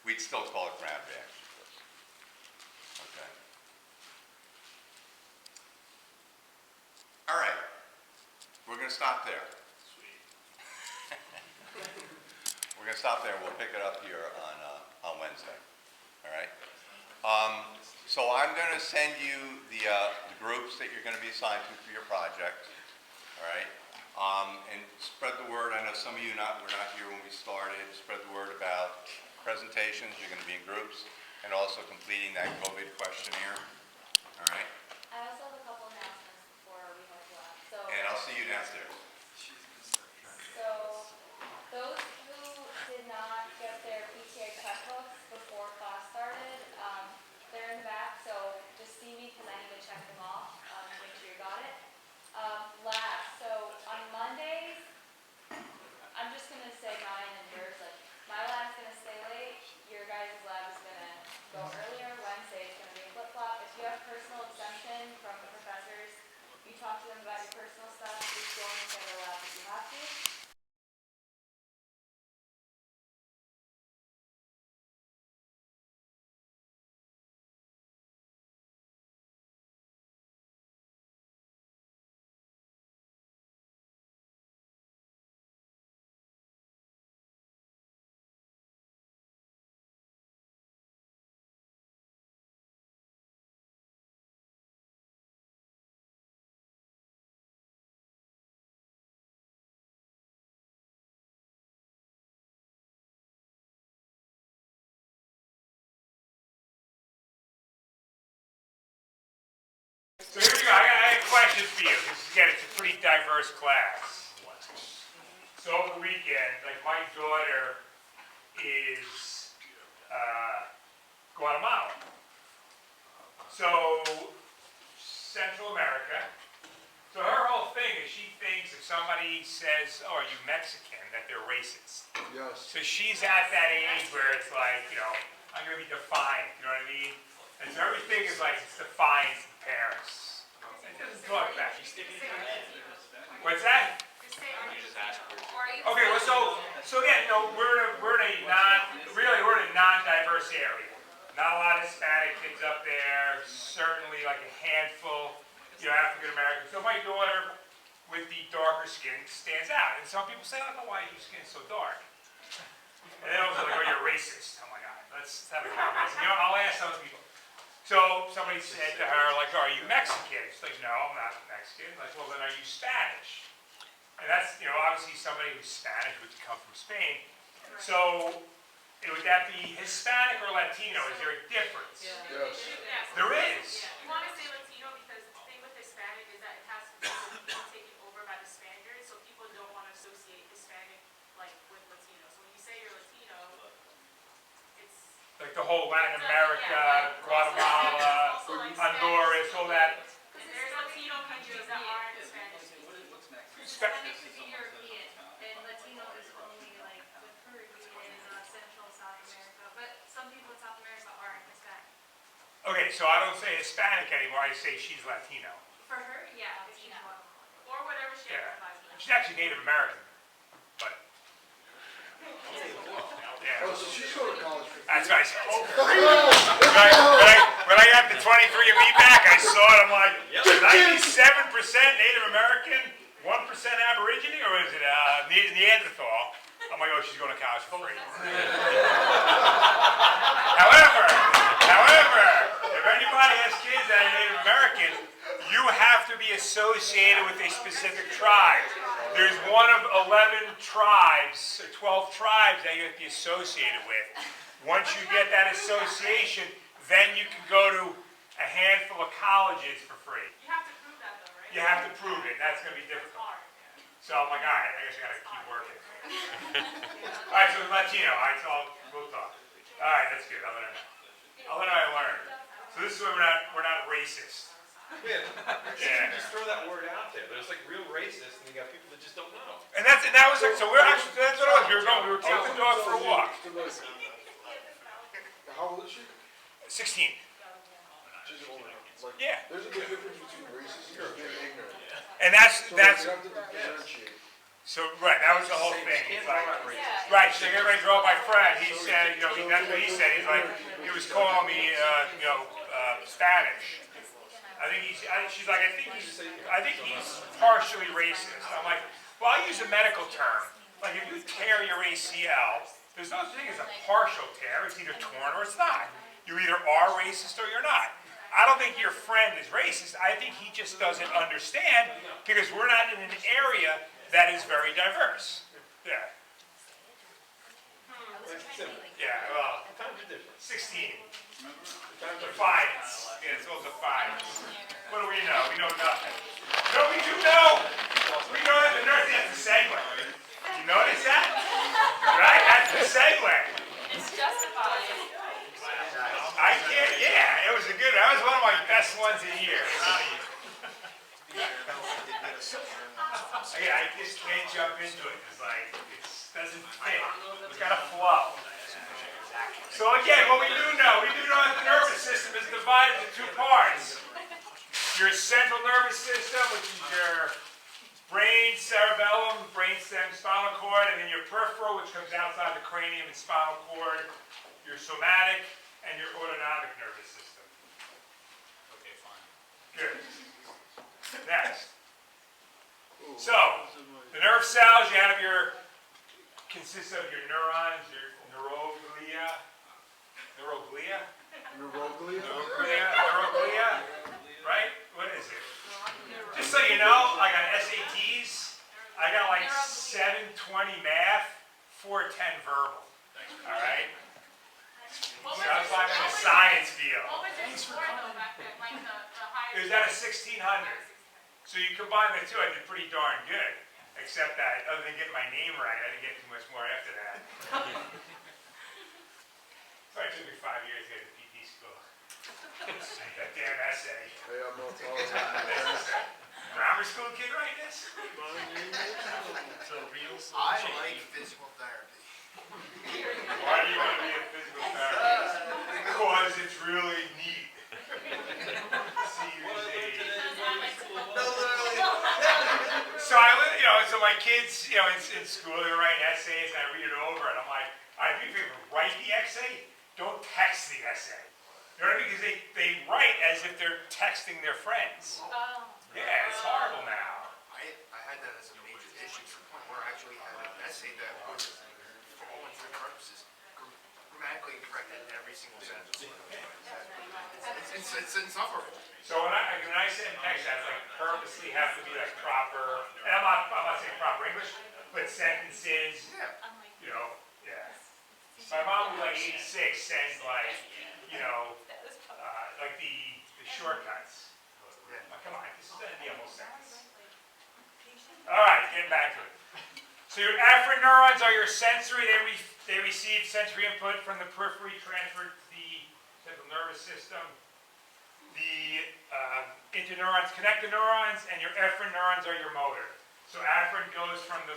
We'd still call it ground reaction force. Okay. All right. We're going to stop there. We're going to stop there and we'll pick it up here on Wednesday. All right? So I'm going to send you the groups that you're going to be assigned to for your project. All right? And spread the word. I know some of you were not here when we started. Spread the word about presentations. You're going to be in groups. And also completing that COVID questionnaire. All right? I also have a couple announcements. to them about your personal stuff, just don't make it loud if you have to. So here we go, I got a question for you, because again, it's a pretty diverse class. So over the weekend, like my daughter is Guatemala. So, Central America. So her whole thing is she thinks if somebody says, oh, are you Mexican, that they're racist. Yes. So she's at that age where it's like, you know, I'm gonna be defiant, you know what I mean? And so everything is like, it's defiant to the parents. It doesn't talk back. What's that? Okay, well, so again, you know, we're in a non-diverse area. Not a lot of Hispanic kids up there, certainly like a handful, you know, African American. So my daughter with the darker skin stands out. And some people say, oh, why is your skin so dark? And then also like, oh, you're racist. I'm like, all right, let's have a conversation. You know, I'll ask those people. So somebody said to her, like, are you Mexican? She's like, no, I'm not Mexican. Like, well, then are you Spanish? And that's, you know, obviously somebody who's Spanish would come from Spain. So would that be Hispanic or Latino? Is there a difference? Yes. There is. You want to say Latino because the thing with Hispanic is that it has to be taken over by the Spaniards, so people don't want to associate Hispanic like with Latino. So when you say you're Latino, it's Like the whole Latin America, Guatemala, Honduras, all that. because there's Latino countries that aren't Spanish speaking. Hispanic could be European, and Latino is only like the Caribbean, Central South America, but some people in South America aren't Hispanic. Okay, so I don't say Hispanic anymore, I say she's Latino. For her, yeah, if she's Latino. Guatemalan. Or whatever she Yeah. identifies with. She's actually Native American, but. Yeah. Oh, so she's going to college for That's what I said. When I got the 23andMe back, I saw it, I'm like, 97% Native American, 1% Aborigine, or is it Neanderthal? I'm like, oh, she's going to college for free. However, if anybody has kids that are Native American, you have to be associated with a specific tribe. There's one of 11 tribes, or 12 tribes that you have to be associated with. Once you get that association, then you can go to a handful of colleges for free. You have to prove that though, right? You have to prove it. That's going to be difficult. Hard. So I'm like, all right, I guess I got to keep working. All right, so Latino. All right, so we'll talk. All right, that's good. I'll let her know. I'll let her know I learned. So this is why we're not racist. Yeah, Yeah. just throw that word out there. There's like real racists, and you got people that just don't know. And that was like, so we're actually, that's what it was. We were taking the dog for a walk. How old is she? 16. She's older. Like, Yeah. There's a big difference between racist and being ignorant. And that's, So like, you have to differentiate. so right, that was the whole thing. It's like, right, so everybody drove by Fred. He said, you know, that's what he said. He's like, he was calling me, Spanish. She's like, I think he's partially racist. I'm like, well, I use a medical term. Like, if you tear your ACL, there's no thing as a partial tear. It's either torn or it's not. You either are racist or you're not. I don't think your friend is racist. I think he just doesn't understand because we're not in an area that is very diverse. Yeah. Yeah, well, Times are different. 16. Defiance. Yeah, it's all defiance. What do we know? We know nothing. No, we do know. We know that the nurse has a segue. You notice that? Right? That's the segue. It's justified. I can't, yeah, it was that was one of my best ones of the year. I just can't jump into it. It's like, it doesn't fit. It's got to flow. So again, what we do know that the nervous system is divided into two parts. your central nervous system, which is your brain, cerebellum, brainstem, spinal cord, and then your peripheral, which comes outside the cranium and spinal cord, your somatic, and your autonomic nervous system. Okay, fine. Good. Next. So, the nerve cells, you have consists of your neurons, your neuroglia. Neuroglia, right? What is it? Just so you know, like on SATs, I got like 720 math, 410 verbal. All right? What So was that's why I'm in the your- science field. What was your score though back then, like the highest? It was at a 1600. So you combine the two, I did pretty darn good. Except that, other than getting my name right, I didn't get too much more after that. So it took me 5 years to get to PP school. That damn essay. Hey, I'm not following. Grammar school kid write this? I like physical therapy. Why do you want to be a physical therapist? Because it's really neat. See, so so my kids, in school, they were writing essays, and I read it over, and I'm like, all right, if you write the essay, don't text the essay. You know what I mean? Because they write as if they're texting their friends. Oh. Yeah, it's horrible now. I had that as a major issue to the point where I actually had an essay that was, for all intents and purposes, grammatically incorrect in every single sentence. It's insufferable. So when I send text, I like purposely have to be like proper, and I'm not saying proper English, but sentences, Yeah. yeah. My mom was like 86, sends like, like the shortcuts. Like, come on, this is gonna be a whole sentence. All right, getting back to it. So your afferent neurons are your sensory. They receive sensory input from the periphery, transferred to the central nervous system. The interneurons connect the neurons, and your efferent neurons are your motor. So afferent goes from the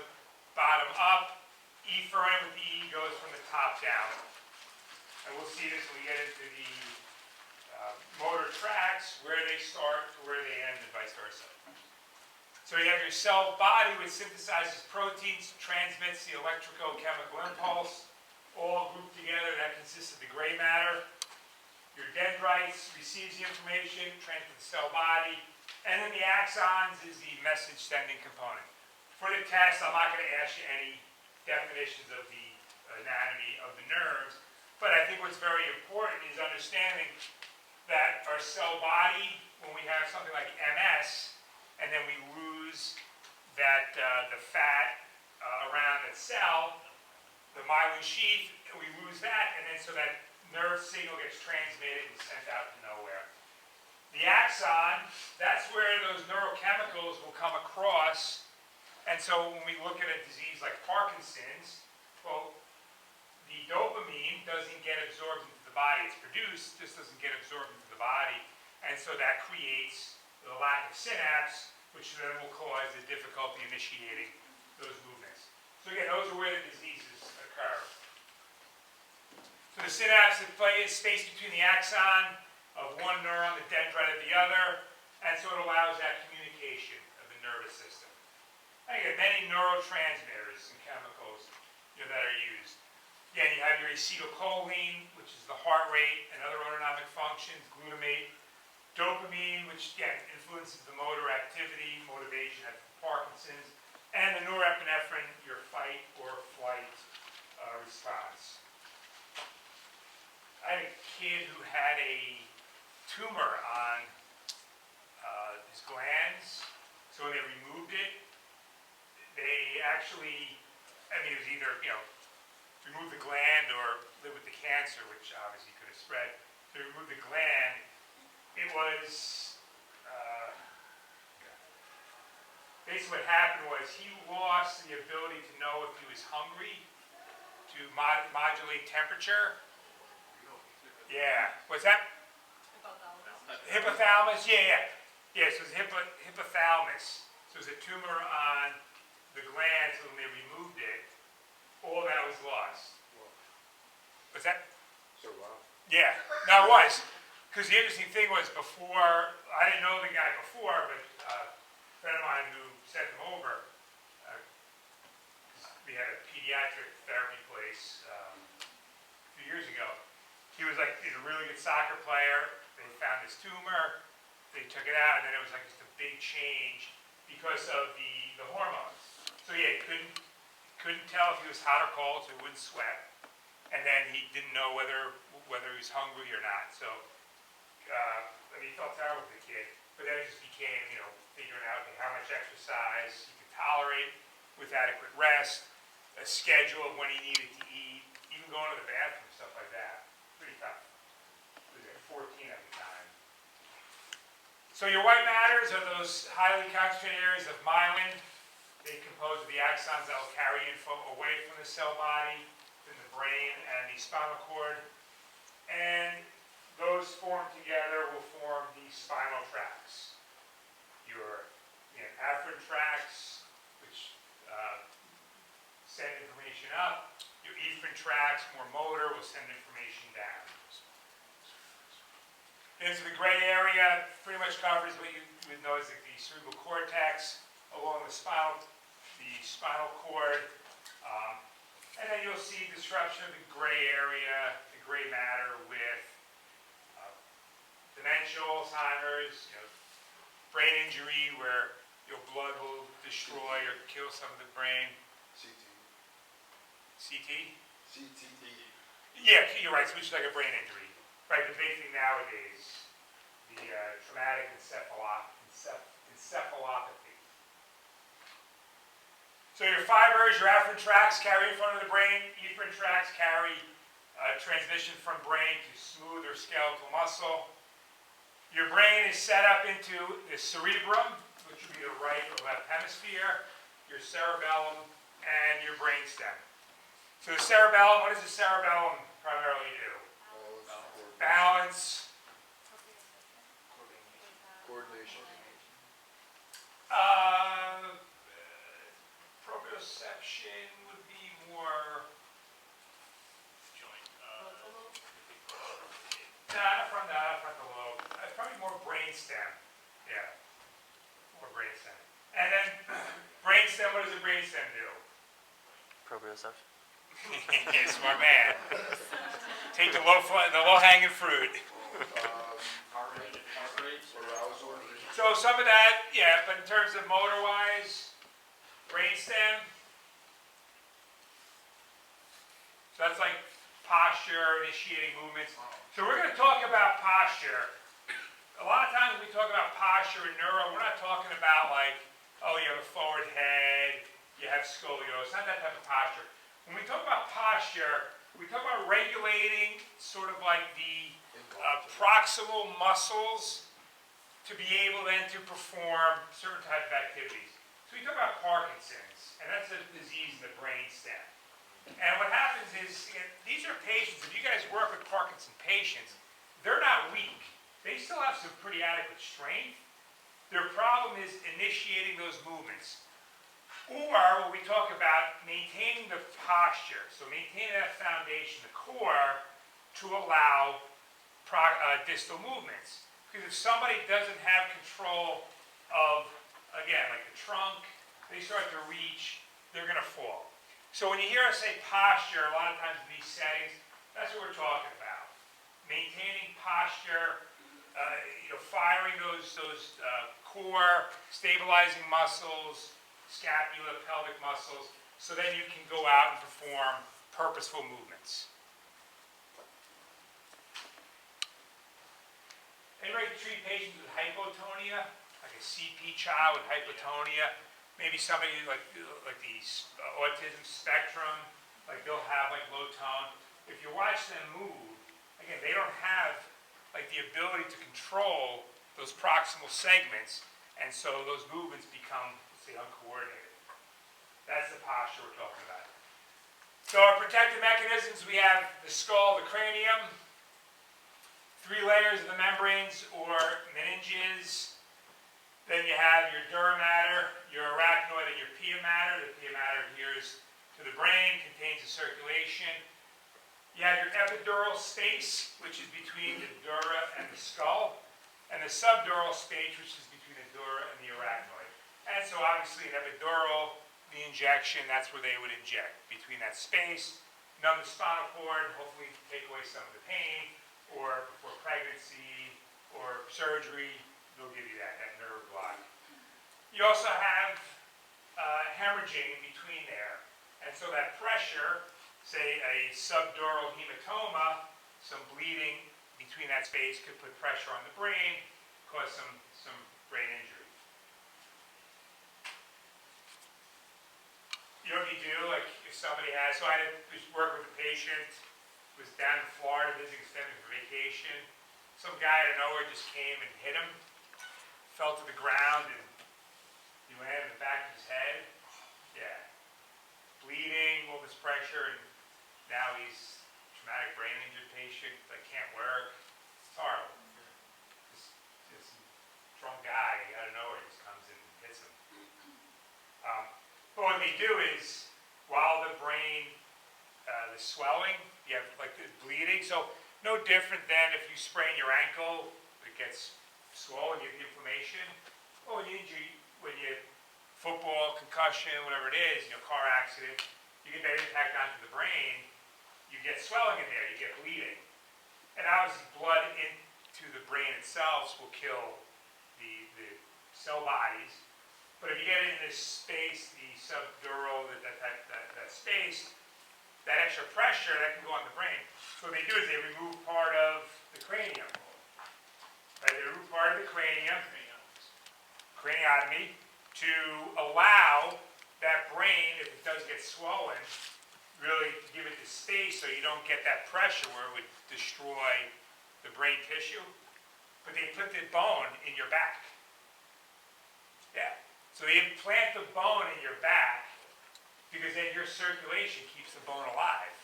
bottom up. Efferent with the E goes from the top down. And we'll see this when we get into the motor tracks, where they start to where they end, and vice versa. So you have your cell body, which synthesizes proteins, transmits the electrochemical impulse, all grouped together. That consists of the gray matter. Your dendrites receives the information, transmits the cell body, and then the axons is the message sending component. For the test, I'm not going to ask you any definitions of the anatomy of the nerves, but I think what's very important is understanding that our cell body, when we have something like MS, and then we lose that the fat around the cell, the myelin sheath, and we lose that, and then so that nerve signal gets transmitted and sent out to nowhere. The axon, that's where those neurochemicals will come across, and so when we look at a disease like Parkinson's, well, the dopamine doesn't get absorbed into the body. It's produced, just doesn't get absorbed into the body, and so that creates the lack of synapse, which then will cause the difficulty initiating those movements. So again, those are where the diseases occur. So the synapse is space between the axon of one neuron, the dendrite of the other, and so it allows that communication of the nervous system. And again, many neurotransmitters and chemicals that are used. Again, you have your acetylcholine, which is the heart rate and other autonomic functions, glutamate, dopamine, which again influences the motor activity, motivation at Parkinson's, and the norepinephrine, your fight or flight response. I had a kid who had a tumor on his glands, so when they removed it, they actually, it was either, remove the gland or live with the cancer, which obviously could have spread. To remove the gland, it was, basically what happened was he lost the ability to know if he was hungry, to modulate temperature. Yeah, what's that? Hypothalamus, yeah. So it's hypothalamus. So it's a tumor on the gland, so when they removed it, all that was lost. What's that? So, wow. Yeah, no, it was. Because the interesting thing was before I didn't know the guy before, but a friend of mine who sent him over, we had a pediatric therapy place a few years ago. He was like, he's a really good soccer player. They found his tumor, they took it out, and then it was like just a big change because of the hormones. So yeah, he couldn't tell if he was hot or cold, so he wouldn't sweat. And then he didn't know whether he was hungry or not. So I mean, he felt terrible for the kid. But then it just became, figuring out okay, how much exercise he could tolerate with adequate rest, a schedule of when he needed to eat, even going to the bathroom, stuff like that. Pretty tough. He was at 14 at the time. So your white matters are those highly concentrated areas of myelin. They compose of the axons that will carry info away from the cell body, in the brain and the spinal cord. And those formed together will form the spinal tracts. Your afferent tracts, which send information up. Your efferent tracts, more motor, will send information down. And so the gray area pretty much covers what you would know as the cerebral cortex along the spinal cord. And then you'll see disruption of the gray area, the gray matter with dementia, Alzheimer's, brain injury where your blood will destroy or kill some of the brain. CT? CTE. Yeah, you're right, so which is like a brain injury. Right, the big thing nowadays, the traumatic encephalopathy. So your fibers, your afferent tracts carry in front of the brain, efferent tracts carry transmission from brain to smooth or skeletal muscle. Your brain is set up into the cerebrum, which would be the right or left hemisphere, your cerebellum, and your brainstem. So the cerebellum, what does the cerebellum primarily do? Balance. Coordination. Proprioception would be more. Not from the lobe. Probably more brainstem. Yeah, more brainstem. And then brainstem. What does the brainstem do? Proprioception. Smart man. Take the low-hanging fruit. So some of that, yeah, but in terms of motor-wise, brainstem. So that's like posture, initiating movements. So we're going to talk about posture. A lot of times when we talk about posture in neuro, we're not talking about like, oh, you have a forward head, you have scoliosis, not that type of posture. When we talk about posture, we talk about regulating sort of like the proximal muscles to be able then to perform certain type of activities. So we talk about Parkinson's, and that's a disease in the brainstem. And what happens is, these are patients, if you guys work with Parkinson patients, they're not weak. They still have some pretty adequate strength. Their problem is initiating those movements. Or when we talk about maintaining the posture, so maintaining that foundation, the core, to allow distal movements. Because if somebody doesn't have control of, again, like the trunk, they start to reach, they're going to fall. So when you hear us say posture, a lot of times in these settings, that's what we're talking about. Maintaining posture, firing those core, stabilizing muscles, scapula, pelvic muscles, so then you can go out and perform purposeful movements. Anybody treat patients with hypotonia, like a CP child with hypotonia? Maybe somebody like the autism spectrum, like they'll have like low tone. If you watch them move, again, they don't have like the ability to control those proximal segments, and so those movements become, let's say, uncoordinated. That's the posture we're talking about. So our protective mechanisms, we have the skull, the cranium, 3 layers of the membranes or meninges. Then you have your dura mater, your arachnoid, and your pia mater. The pia mater adheres to the brain, contains the circulation. You have your epidural space, which is between the dura and the skull. and the subdural space, which is between the dura and the arachnoid. And so obviously an epidural, the injection, that's where they would inject, between that space, numb the spinal cord, hopefully take away some of the pain, or before pregnancy, or surgery, they'll give you that nerve block. You also have hemorrhaging in between there. And so that pressure, say a subdural hematoma, some bleeding between that space could put pressure on the brain, cause some brain injury. You know what you do, like if somebody has, so I was working with a patient, was down in Florida visiting his family for vacation. Some guy out of nowhere just came and hit him, fell to the ground, and he landed in the back of his head. Yeah. Bleeding, all this pressure, and now he's a traumatic brain injury patient, like can't work. It's horrible. This drunk guy out of nowhere just comes and hits him. But what they do is, while the brain, the swelling, you have like the bleeding, so no different than if you sprain your ankle, it gets swollen, you get the inflammation. Well, when you football, concussion, whatever it is, car accident, you get that impact onto the brain, you get swelling in there, you get bleeding. And obviously blood into the brain itself will kill the cell bodies. But if you get in this space, the subdural, that space, that extra pressure, that can go on the brain. So what they do is they remove part of the cranium. Right? They remove part of the cranium, craniotomy, to allow that brain, if it does get swollen, really give it the space so you don't get that pressure where it would destroy the brain tissue. But they put the bone in your back. Yeah. So they implant the bone in your back because then your circulation keeps the bone alive.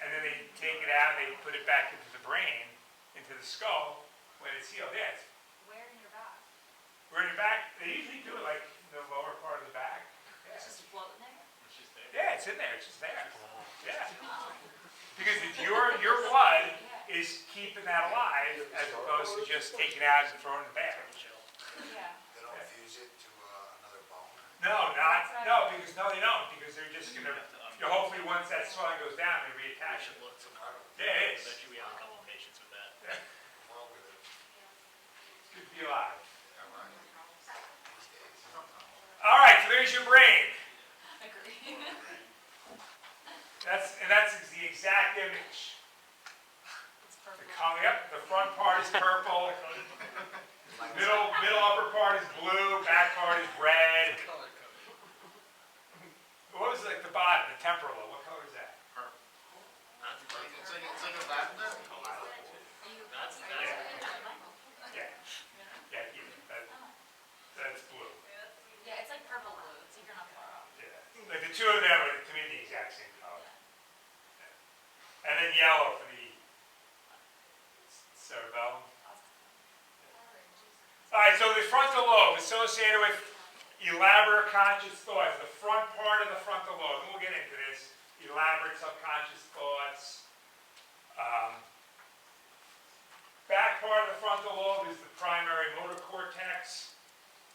And then they take it out, they put it back into the brain, into the skull, when it's healed. Yeah, Where in your back? where in your back, they usually do it like in the lower part of the back. Yeah. It's just floating there? Yeah, it's in there, it's just there. Yeah. Because if your blood is keeping that alive as opposed to just taking it out and throwing it in the bag. Yeah. They don't fuse it to another bone. No, because they don't, because they're just gonna, hopefully once that swelling goes down, they reattach it. Yeah, it is. Bet you we have a couple of patients with that. Yeah. Well, with it. It's good to be alive. Yeah, right. These days. All right, so there's your brain. Agree. That's the exact image. It's purple. The front part is purple, middle upper part is blue, back part is red. What was like the bottom, the temporal lobe? What color is that? It's like a lavender. That's blue. Yeah, it's like purple blue, so you're not far off. Yeah. Like the two of them are, to me, the exact same color. Yeah. And then yellow for the cerebellum. All right, so the frontal lobe associated with elaborate conscious thoughts. The front part of the frontal lobe, and we'll get into this, elaborate subconscious thoughts. Back part of the frontal lobe is the primary motor cortex.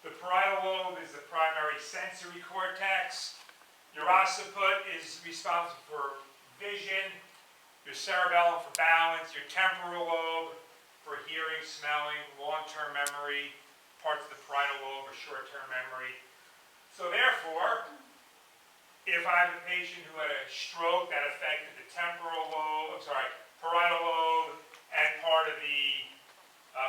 The parietal lobe is the primary sensory cortex. Your occiput is responsible for vision. Your cerebellum for balance. Your temporal lobe for hearing, smelling, long-term memory. Parts of the parietal lobe are short-term memory. So therefore, if I have a patient who had a stroke that affected the parietal lobe and part of the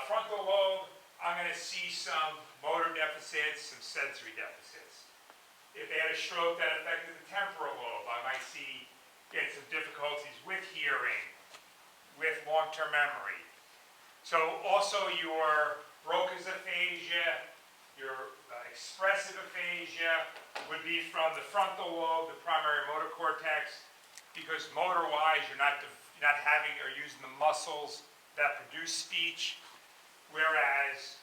frontal lobe, I'm going to see some motor deficits, some sensory deficits. If they had a stroke that affected the temporal lobe, I might see some difficulties with hearing, with long-term memory. So also your Broca's aphasia, your expressive aphasia would be from the frontal lobe, the primary motor cortex, because motor-wise you're not having or using the muscles that produce speech, whereas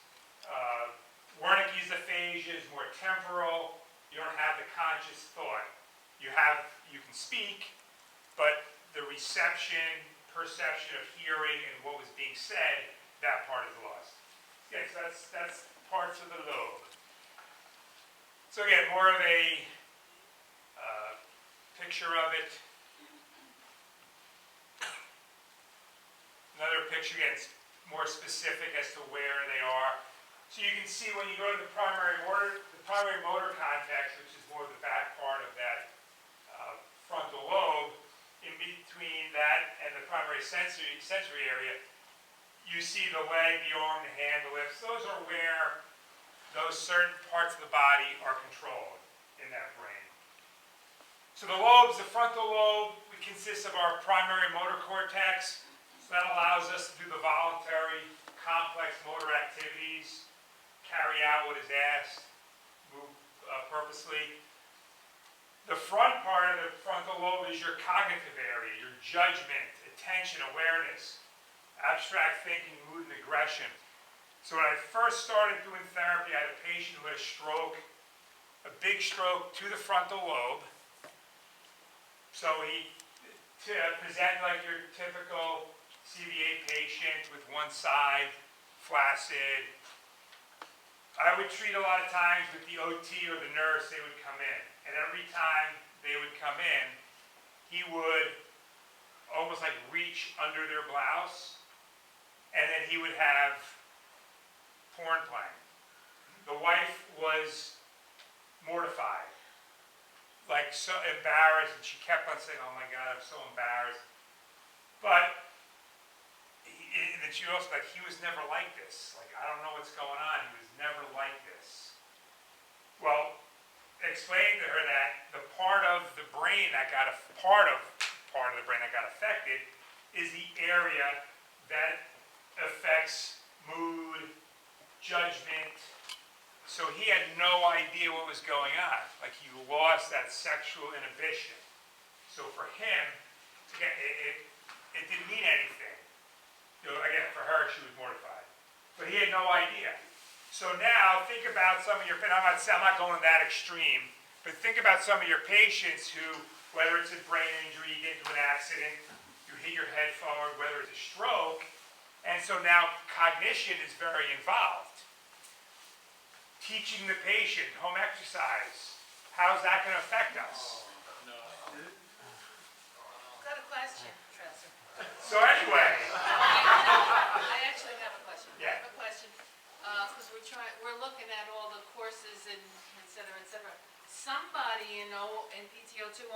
Wernicke's aphasia is more temporal. You don't have the conscious thought. You can speak, but the reception, perception of hearing and what was being said, that part is lost. okay, so that's parts of the lobe. So again, more of a picture of it. Another picture, again, it's more specific as to where they are. So you can see when you go to the primary motor context, which is more of the back part of that frontal lobe, in between that and the primary sensory area, you see the leg, the arm, the hand, the lips. Those are where those certain parts of the body are controlled in that brain. So the lobes, the frontal lobe, consists of our primary motor cortex. So that allows us to do the voluntary, complex motor activities, carry out what is asked, move purposely. The front part of the frontal lobe is your cognitive area, your judgment, attention, awareness, abstract thinking, mood, and aggression. So when I first started doing therapy, I had a patient who had a stroke, a big stroke to the frontal lobe. So he presented like your typical CVA patient with one side flaccid. I would treat a lot of times with the OT or the nurse, they would come in. And every time they would come in, he would almost like reach under their blouse, and then he would have porn playing. The wife was mortified, like so embarrassed, and she kept on saying, "Oh my God, I'm so embarrassed." But and then she also like, he was never like this. Like, I don't know what's going on. He was never like this. Well, explained to her that the part of the brain that got part of the brain that got affected is the area that affects mood, judgment. So he had no idea what was going on. Like, he lost that sexual inhibition. So for him, again, it didn't mean anything. You know, again, for her, she was mortified. But he had no idea. So now, think about some of your, and I'm not going that extreme, but think about some of your patients who, whether it's a brain injury, you get into an accident, you hit your head forward, whether it's a stroke, and so now cognition is very involved. Teaching the patient, home exercise, how's that going to affect us? Got a question, Professor. So anyway, I actually have a question. Yeah. I have a question, because we're looking at all the courses and et cetera, et cetera. Somebody in PTO 209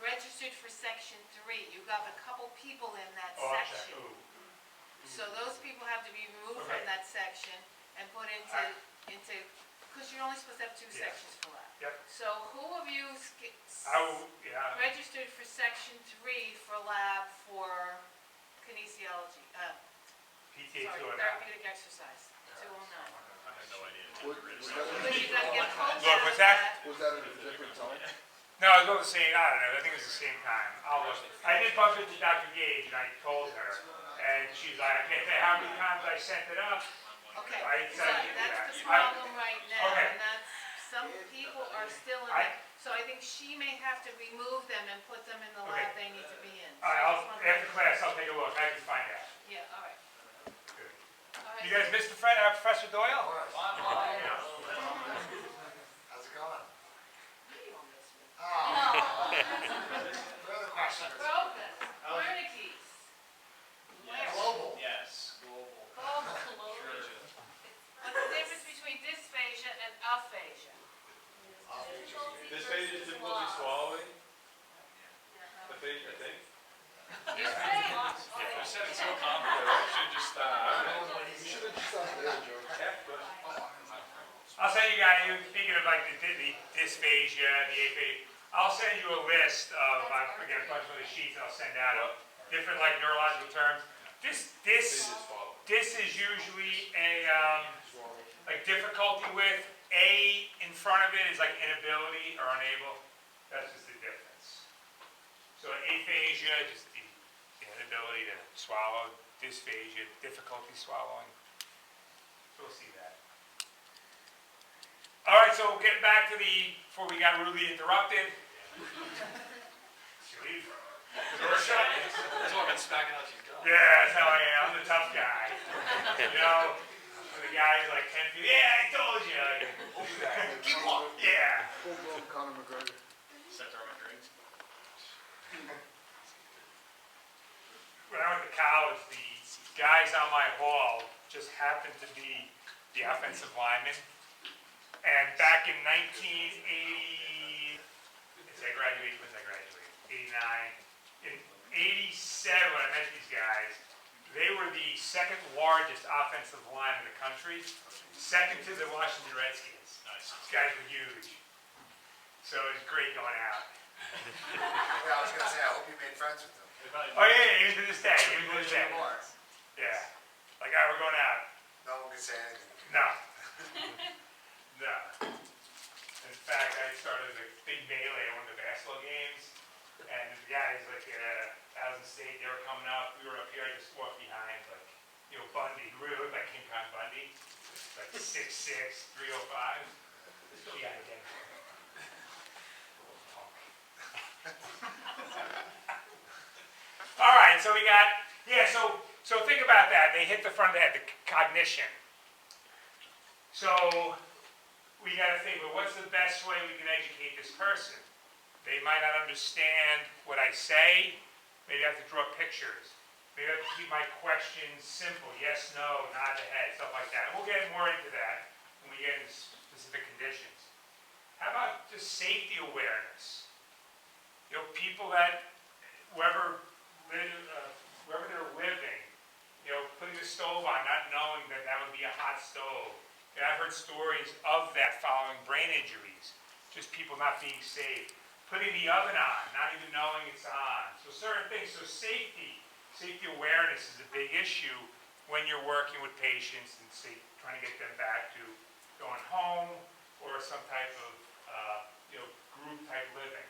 registered for section 3. You got a couple people in that section. So those people have to be removed from that section and put into, because you're only supposed to have 2 sections for lab. Yep. So who of you registered for section 3 for lab for kinesiology? PTA Sorry, 209. therapeutic exercise, 209. I had no idea. But you gotta get coached Look, out was of that? that. Was that at a different time? No, it was the same, I don't know, I think it was the same time. I'll look. I did bump into Dr. Gage, and I told her, and she's like, I can't tell you how many times I sent it up. Okay, I so said I did that. that's the problem right now, Okay. and that's, some people are still in I- it. So I think she may have to remove them and put them in the Okay. lab they need to be in. So All right, I just wanna- after class, I'll take a look, I can find out. Yeah, all right. Good. All right. You guys missed Professor Doyle? How's it going? You don't miss me. Further questions? Broken, Wernicke's. Where? Global. Yes, global. What's the difference between dysphagia and aphasia? This page is difficulty swallowing. The page, I think. You say. You said it so complicated, I should just stop. You should have just done there, Joe. I'll send you guys, speaking of like the dysphagia, the aphasia, I'll send you a list of, again, a bunch of other sheets I'll send out of different like neurological terms. This is usually a, like difficulty with, A in front of it is like inability or unable. That's just the difference. So aphasia, just the inability to swallow. Dysphagia, difficulty swallowing. So we'll see that. All right, so getting back to before we got rudely interrupted. Should we leave? That's why I've been smacking out she's gone. Yeah, that's how I am. I'm the tough guy. You know, So the guy's like 10 feet, yeah, I told you. Keep walking. Yeah. Full-blown Conor McGregor. Center of my drinks. When I went to college, the guys on my hall just happened to be the offensive linemen. And back in 1980, when I graduated, 89, in 87 when I met these guys, they were the second largest offensive line in the country, second to the Washington Redskins. Nice. These guys were huge. So it was great going out. Yeah, I was gonna say, I hope you made friends with them. Oh yeah, even to this day, even to this day. Yeah. Like, all right, we're going out. No one can say anything. No. No. In fact, I started a big melee at one of the basketball games, and the guys like Thousand State, they were coming up. We were up here. I just walked behind, like, you know, Bundy. He really looked like King Kong Bundy, like 6'6", 305. This guy again. All right, so we got, yeah, so think about that. They hit the front of the head, the cognition. So we got to think, well, what's the best way we can educate this person? They might not understand what I say. Maybe I have to draw pictures. Maybe I have to keep my questions simple, yes, no, nod the head, stuff like that. And we'll get more into that when we get into specific conditions. How about just safety awareness? You know, people that, wherever they're living, you know, putting the stove on, not knowing that that would be a hot stove. And I've heard stories of that following brain injuries, just people not being safe. Putting the oven on, not even knowing it's on. So certain things, so safety awareness is a big issue when you're working with patients and trying to get them back to going home or some type of, group type living.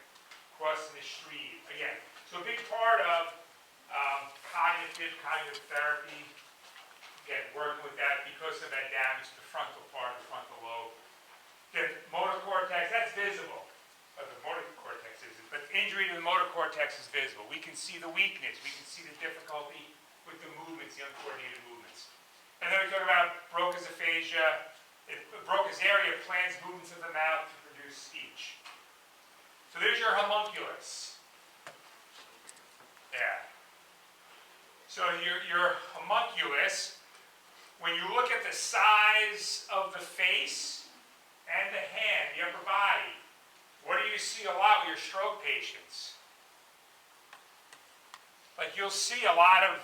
Crossing the street, again. So a big part of cognitive therapy, again, working with that because of that damage to the frontal part of the frontal lobe. The motor cortex, that's visible. The motor cortex isn't, but injury to the motor cortex is visible. We can see the weakness, we can see the difficulty with the movements, the uncoordinated movements. And then we talk about Broca's aphasia. Broca's area plans movements of the mouth to produce speech. So there's your homunculus. Yeah. So your homunculus, when you look at the size of the face and the hand, the upper body, what do you see a lot with your stroke patients? Like you'll see a lot of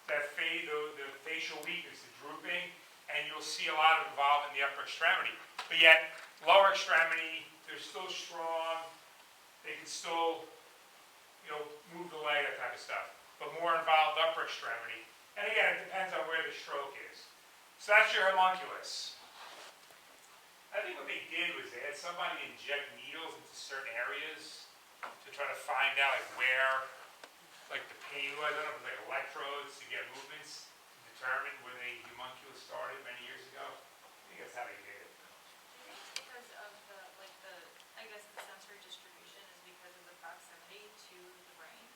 that the facial weakness, the drooping, and you'll see a lot of involvement in the upper extremity. But yet, lower extremity, they're still strong. They can still, move the leg, that type of stuff. But more involved upper extremity. And again, it depends on where the stroke is. So that's your homunculus. I think what they did was they had somebody inject needles into certain areas to try to find out where the pain was. I don't know if it was electrodes to get movements to determine where the homunculus started many years ago. I think that's how they did it. Because of the sensory distribution is because of the proximity to the brain.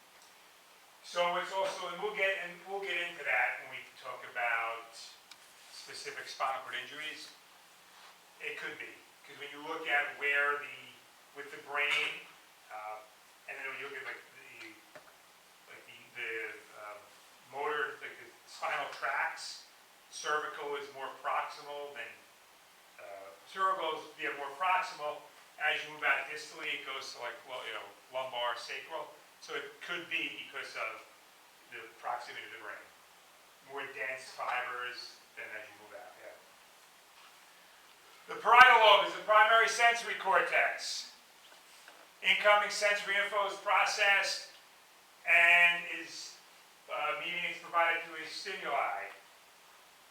So it's also, and we'll get into that when we talk about specific spinal cord injuries. It could be, because when you look at where with the brain, and then when you look at the motor, like the spinal tracts, cervical is more proximal than cervical is more proximal. As you move out distally, it goes to lumbar, sacral. So it could be because of the proximity to the brain. More dense fibers than as you move out. Yeah. The parietal lobe is the primary sensory cortex. Incoming sensory info is processed and is meaning it's provided to a stimuli.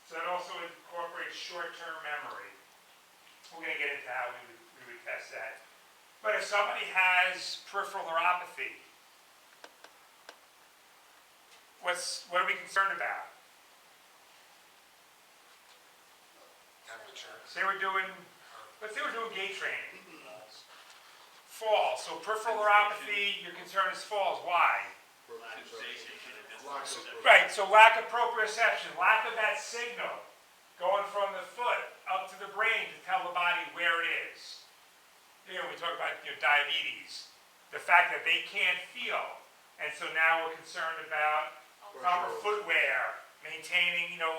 So it also incorporates short-term memory. We're going to get into how we would test that. But if somebody has peripheral neuropathy, what are we concerned about? Temperature. Let's say we're doing gait training. Falls. So peripheral neuropathy, your concern is falls. Why? Right, so lack of proprioception, lack of that signal going from the foot up to the brain to tell the body where it is. You know, we talk about diabetes, the fact that they can't feel, and so now we're concerned about proper footwear, maintaining a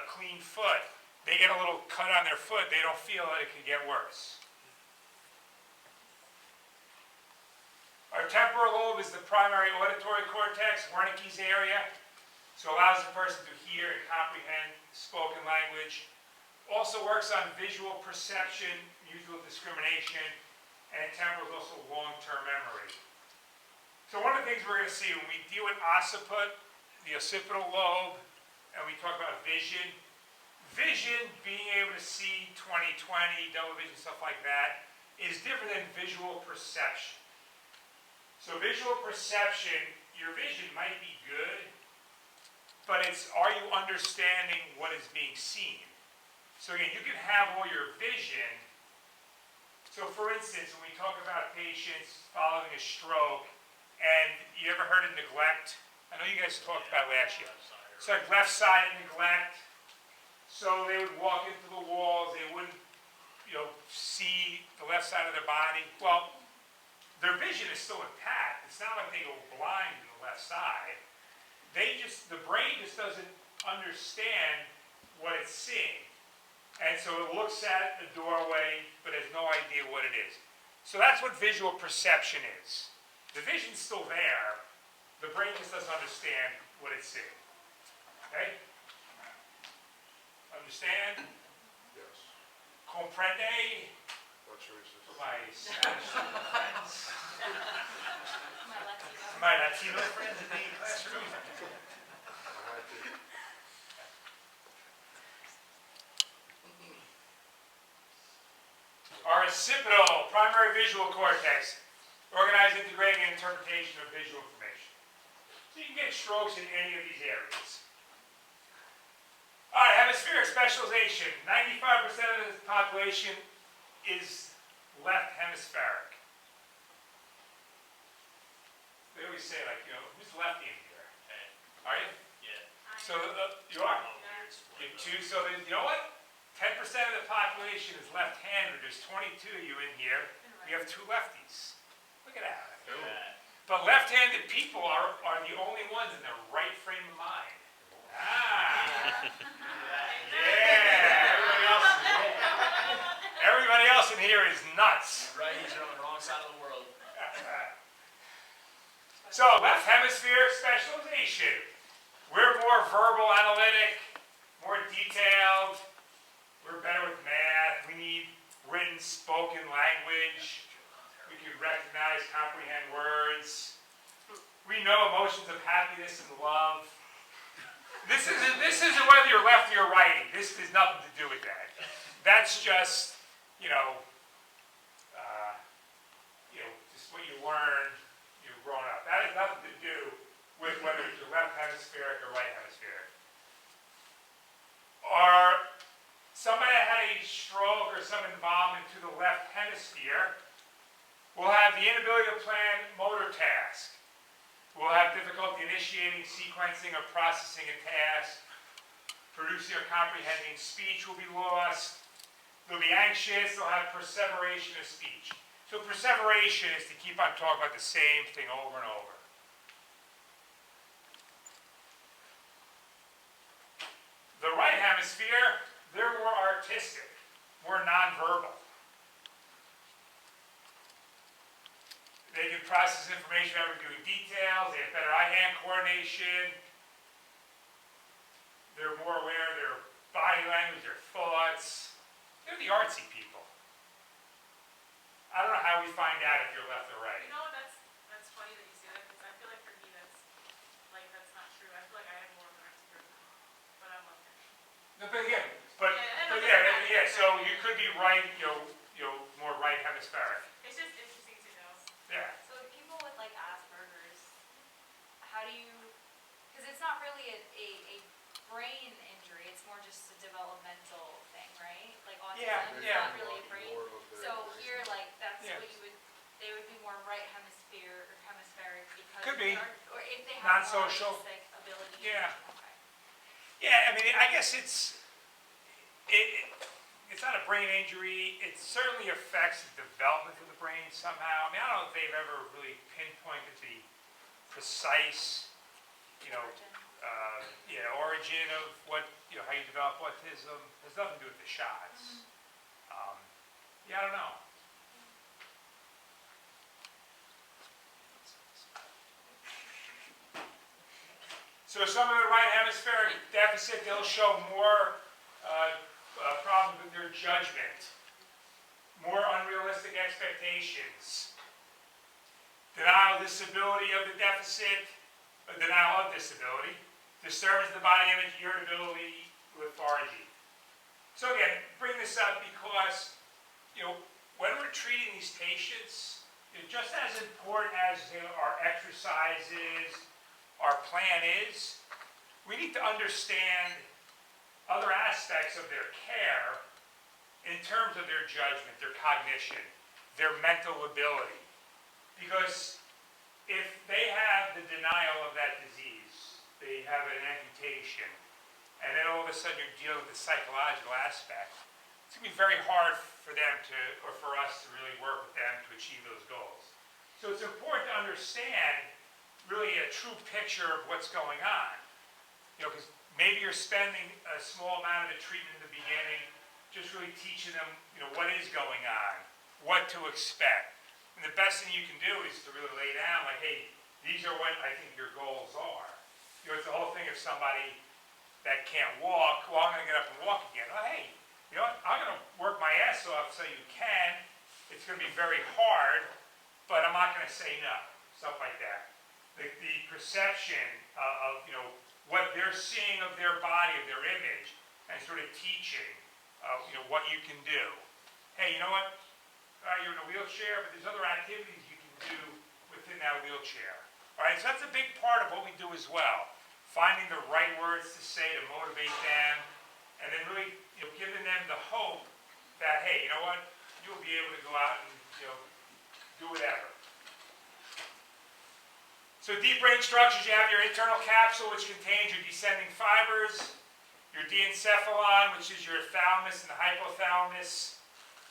clean foot. They get a little cut on their foot, they don't feel that it could get worse. Our temporal lobe is the primary auditory cortex, Wernicke's area, so allows the person to hear and comprehend spoken language. Also works on visual perception, mutual discrimination, and temporal is also long-term memory. So one of the things we're going to see when we deal with occiput, the occipital lobe, and we talk about vision, being able to see 20/20, double vision, stuff like that, is different than visual perception. So visual perception, your vision might be good, but it's, are you understanding what is being seen? So again, you can have all your vision. So for instance, when we talk about patients following a stroke, and you ever heard of neglect? I know you guys talked about it last year. So like left-sided neglect. So they would walk into the walls, they wouldn't, see the left side of their body. Well, their vision is still intact. It's not like they go blind in the left side. The brain just doesn't understand what it's seeing. And so it looks at the doorway, but has no idea what it is. So that's what visual perception is. The vision's still there. The brain just doesn't understand what it's seeing. Okay? Understand? Yes, Comprende? that's racist. My Spanish friends. My Latino. My Latino friends in the classroom. I had to. Our occipital, primary visual cortex, organized, integrating, and interpretation of visual information. So you can get strokes in any of these areas. All right, hemispheric specialization. 95% of the population is left hemispheric. They always say, who's lefty in here? Are you? Yeah. So you are? You have two, so you know what? 10% of the population is left-handed. There's 22 of you in here. We have two lefties. Look at that. But left-handed people are the only ones in their right frame of mind. Ah. Yeah. Everybody else in here is nuts. Right, he's on the wrong side of the world. So left hemispheric specialization. We're more verbal analytic, more detailed. We're better with math. We need written, spoken language. We can recognize, comprehend words. We know emotions of happiness and love. This isn't whether you're lefty or righty. This has nothing to do with that. That's just, just what you learn, you've grown up. That has nothing to do with whether you're left hemispheric or right hemispheric. Or somebody that had a stroke or some involvement to the left hemisphere will have the inability to plan motor tasks. Will have difficulty initiating, sequencing, or processing a task. Producing or comprehending speech will be lost. They'll be anxious. They'll have perseveration of speech. So perseveration is to keep on talking about the same thing over and over. The right hemisphere, they're more artistic, more nonverbal. They can process information without reviewing details. They have better eye-hand coordination. They're more aware of their body language, their thoughts. They're the artsy people. I don't know how we find out if you're left or right. You know what, that's funny that you say that, because I feel like for me that's not true. I feel like I have more of an artsy person, but I'm left-handed. No, but again, so you could be right, more right hemispheric. It's just interesting to know. Yeah. So people with like Asperger's, how do you, because it's not really a brain injury, it's more just a developmental thing, right? Like autism is not really a brain. So here, like, that's what you would, they would be more right hemisphere or hemispheric because Could be. or if they have Non-social. artistic ability. Yeah. Okay. Yeah, I mean, I guess it's, It's not a brain injury, it certainly affects the development of the brain somehow. I mean, I don't know if they've ever really pinpointed the precise, origin of what, how you develop autism. There's nothing to do with the shots. I don't know. So some of the right hemispheric deficit, they'll show more problems with their judgment, more unrealistic expectations, denial of disability of the deficit, denial of disability, disturbance of the body image, irritability, lethargy. So again, bring this up because, when we're treating these patients, just as important as our exercises, our plan is, we need to understand other aspects of their care in terms of their judgment, their cognition, their mental ability. Because if they have the denial of that disease, they have an amputation, and then all of a sudden you're dealing with the psychological aspect, it's going to be very hard for them to, or for us to really work with them to achieve those goals. So it's important to understand really a true picture of what's going on. Because maybe you're spending a small amount of the treatment in the beginning, just really teaching them, what is going on, what to expect. And the best thing you can do is to really lay down, like, hey, these are what I think your goals are. It's the whole thing of somebody that can't walk, well, I'm going to get up and walk again. Oh, hey, I'm going to work my ass off so you can. It's going to be very hard, but I'm not going to say no, stuff like that. The perception of what they're seeing of their body, of their image, and sort of teaching, what you can do. Hey, you know what? You're in a wheelchair, but there's other activities you can do within that wheelchair. All right, so that's a big part of what we do as well. Finding the right words to say to motivate them, and then really giving them the hope that, hey, you know what? You'll be able to go out and do whatever. So deep brain structures, you have your internal capsule, which contains your descending fibers, your diencephalon, which is your thalamus and the hypothalamus.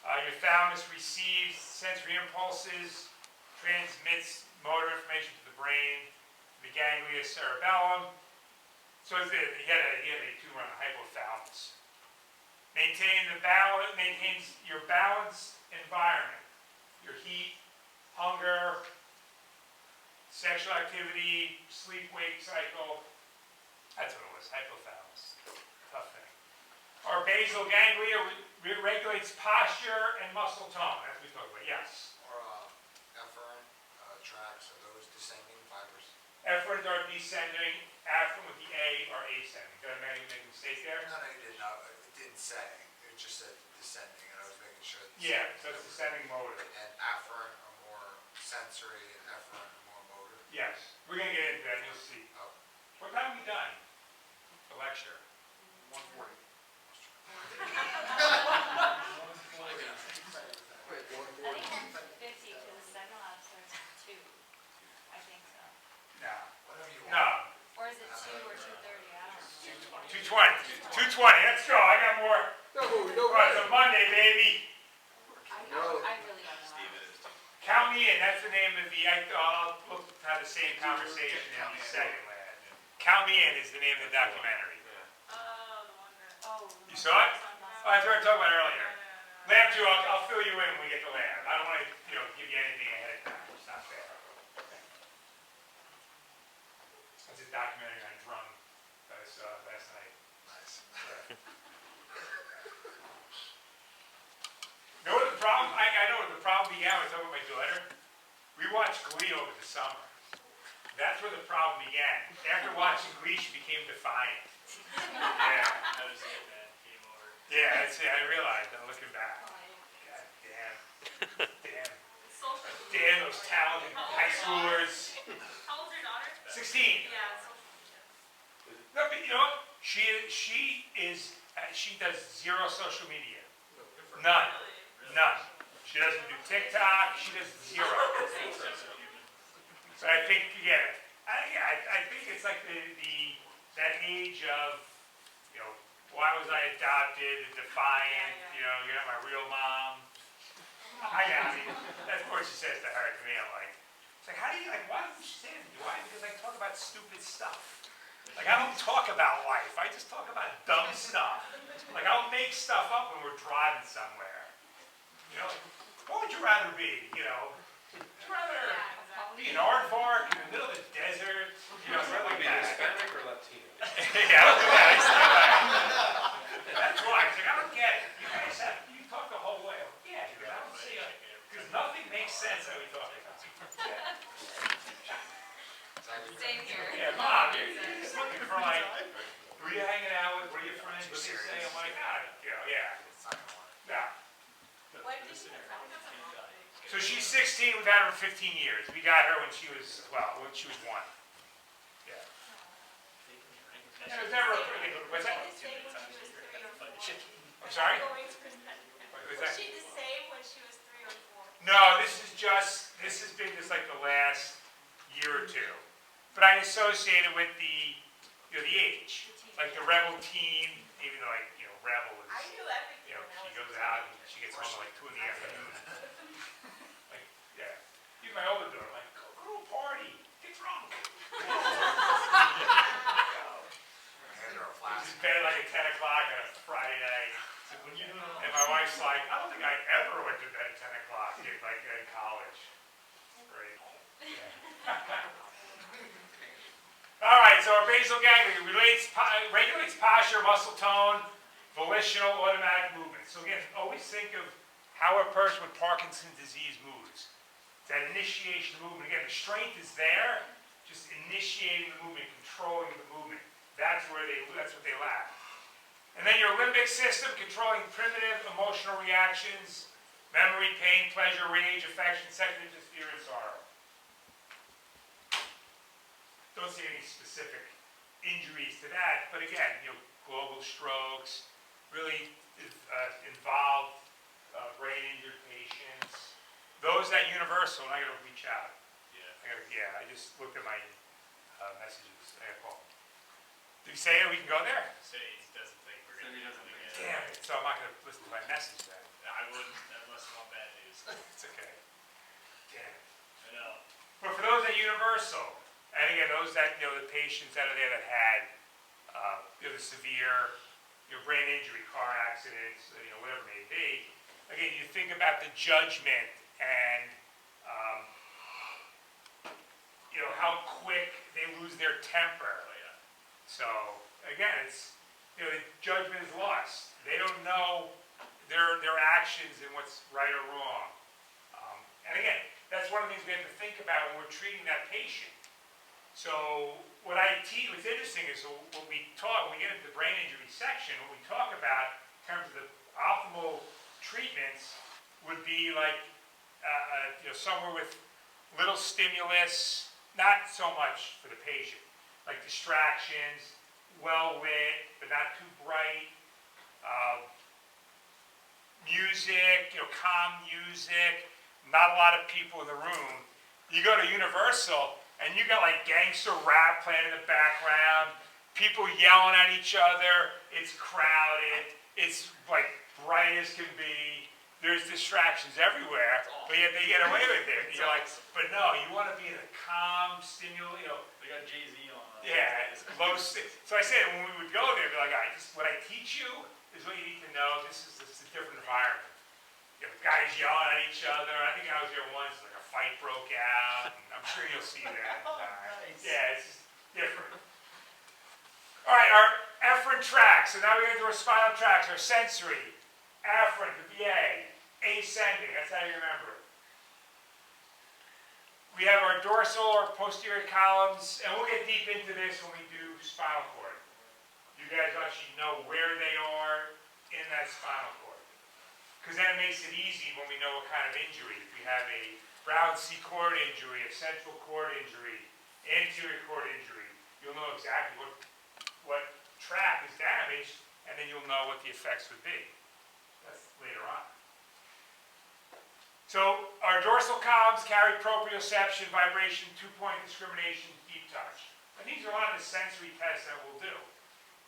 Your thalamus receives sensory impulses, transmits motor information to the brain, the ganglia cerebellum. So he had a tumor on the hypothalamus. Maintains your balanced environment, your heat, hunger, sexual activity, sleep-wake cycle. That's what it was, hypothalamus. Tough thing. Our basal ganglia regulates posture and muscle tone. That's what we talked about, yes. Or efferent tracts, are those descending fibers? Efferent are descending, afferent with the A are ascending. Did I make a mistake there? No, you didn't. It didn't say. It just said descending, and I was making sure. Yeah, so it's descending motor. And afferent are more sensory, and efferent are more motor. Yes, we're going to get into that, and you'll see. Oh. What time are we done? The lecture. 140. I think 150 because the second lab starts at 2. I think so. No. Whatever you want. No. Or is it 2 or 2:30? I don't know. 220. 220. Let's go. I got more. No, It's a Monday, baby. I really don't know. Count me in. That's the name of the. We'll have the same conversation in the second lab. Count Me In is the name of the documentary. Oh, the one that. Oh. You saw it? Oh, that's what I talked about earlier. Lab 2, I'll fill you in when we get to lab. I don't want to, give you anything ahead of time. It's not fair. That's a documentary on drum that I saw last night. Nice. You know what the problem? I know what the problem began. I was talking with my daughter. We watched Glee over the summer. That's where the problem began. After watching Glee, she became defiant. Yeah. Yeah, that's it. I realized. I'm looking back. God damn. Social. Damn those talented high schoolers. How old's your daughter? 16. Yeah, social media. No, but you know what? She does zero social media. None. None. She doesn't do TikTok. She does zero. So I think, I think it's like that age of, why was I adopted, defiant, you know, you're not my real mom. I mean, that's what she says to her, to me, I'm like, it's like, how do you, like, why would she say that to me? Why? Because I talk about stupid stuff. Like, I don't talk about life, I just talk about dumb stuff. Like, I'll make stuff up when we're driving somewhere. You know, like, what would you rather be, you know? Would you rather be an aardvark in the middle of the desert? You know, something like Be that. Hispanic or Latino? Yeah, I don't do that, I stay away. That's why, it's like, I don't get it. You guys have, you talk the whole way. Yeah, because I don't see it. Because nothing makes sense how we talk about it. Same here. Yeah, Mom, you're just looking for like, who are you hanging out with, what are your friends, what do you say? I'm like, you know, yeah. No. When did you get that? So she's 16, we've had her for 15 years. We got her when she was, well, when she was 1. Yeah. And it was never, what's that? Was she the same when she was 3 or 4? I'm sorry? Was she the same when she was 3 or 4? No, this has been just like the last year or two. But I associate it with the, you know, the age. Like the rebel teen, even though like, you know, rebel is, I knew everything. you know, when I she was goes a out kid. and she gets home at like 2 in the afternoon. Like, yeah. Even my older daughter, I'm like, go to a party, get drunk. Hand her a flask. She's in bed like at 10 o'clock on a Friday night. And my wife's like, I don't think I ever went to bed at 10 o'clock like in college. Great. All right, so our basal ganglia regulates posture, muscle tone, volitional, automatic movement. So again, always think of how a person with Parkinson's disease moves. That initiation of movement. Again, the strength is there, just initiating the movement, controlling the movement. That's what they lack. And then your limbic system, controlling primitive emotional reactions, memory, pain, pleasure, rage, affection, sexual interest, fear, and sorrow. Don't see any specific injuries to that, but again, you know, global strokes, really involved brain injured patients. Those that universal, and I gotta reach out. Yeah. I just looked at my messages. I gotta call. Did he say we can go there? Say he doesn't think we're gonna be able to get it. Damn it, so I'm not gonna listen to my message then. I wouldn't, unless you want bad news. It's okay. Damn it. I know. But for those at universal, and again, those that, you know, the patients that are there that had, you know, the severe, you know, brain injury, car accidents, you know, whatever it may be, again, you think about the judgment and, you know, how quick they lose their temper. So, again, it's, you know, the judgment is lost. They don't know their actions and what's right or wrong. And again, that's one of the things we have to think about when we're treating that patient. So what I teach, what's interesting is when we get into the brain injury section, what we talk about in terms of the optimal treatments would be like, you know, somewhere with little stimulus, not so much for the patient, like distractions, well lit, but not too bright, music, you know, calm music, not a lot of people in the room. You go to Universal, and you got like gangster rap playing in the background, people yelling at each other, it's crowded, it's like bright as can be, there's distractions everywhere, but yet they get away with it. You're like, but no, you want to be in a calm, you know. They got Jay-Z on. Yeah, so I said when we would go there, be like, all right, what I teach you is what you need to know, this is a different environment. You know, guys yelling at each other, I think I was there once, like a fight broke out, and I'm sure you'll see that. Nice. Yeah, it's different. All right, our efferent tracts. So now we're going to do our spinal tracts, our sensory. Afferent, the VA. Ascending, that's how you remember it. We have our dorsal or posterior columns, and we'll get deep into this when we do spinal cord. You guys actually know where they are in that spinal cord. Because then it makes it easy when we know what kind of injury. If we have a Brown C cord injury, a central cord injury, anterior cord injury, you'll know exactly what tract is damaged, and then you'll know what the effects would be. That's later on. So our dorsal columns carry proprioception, vibration, 2-point discrimination, deep touch. And these are a lot of the sensory tests that we'll do.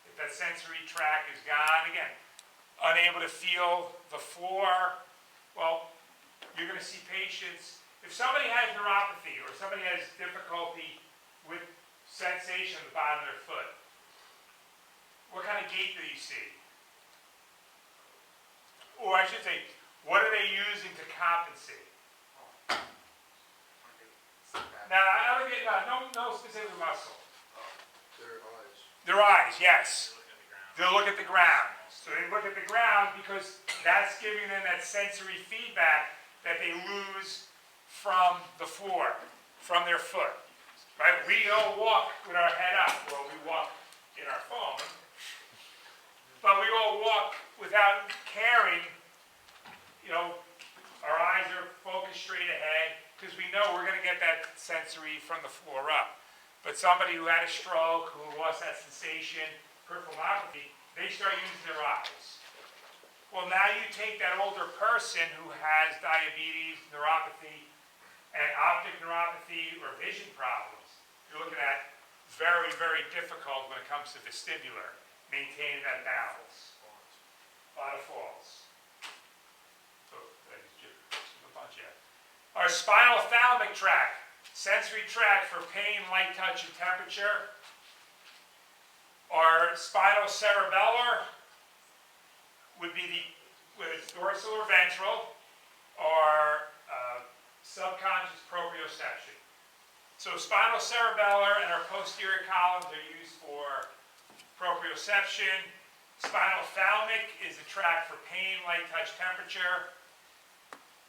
If that sensory tract is gone, again, unable to feel the floor, well, you're gonna see patients, if somebody has neuropathy or somebody has difficulty with sensation at the bottom of their foot, what kind of gait do you see? Or I should say, what are they using to compensate? Now, I don't get, no specific muscle. Their eyes, yes. They'll look at the ground. So they look at the ground because that's giving them that sensory feedback that they lose from the floor, from their foot. Right? We don't walk with our head up. Well, we walk in our phone. But we all walk without caring, you know, our eyes are focused straight ahead because we know we're going to get that sensory from the floor up. But somebody who had a stroke, who lost that sensation, peripheral neuropathy, they start using their eyes. Well, now you take that older person who has diabetes, neuropathy, and optic neuropathy or vision problems. You're looking at very, very difficult when it comes to vestibular, maintaining that balance. A lot of falls. So, a bunch of. Our spinal thalamic tract, sensory tract for pain, light touch, and temperature. Our spinal cerebellar would be whether it's dorsal or ventral, or subconscious proprioception. So spinal cerebellar and our posterior columns are used for proprioception. Spinal thalamic is the tract for pain, light touch, temperature.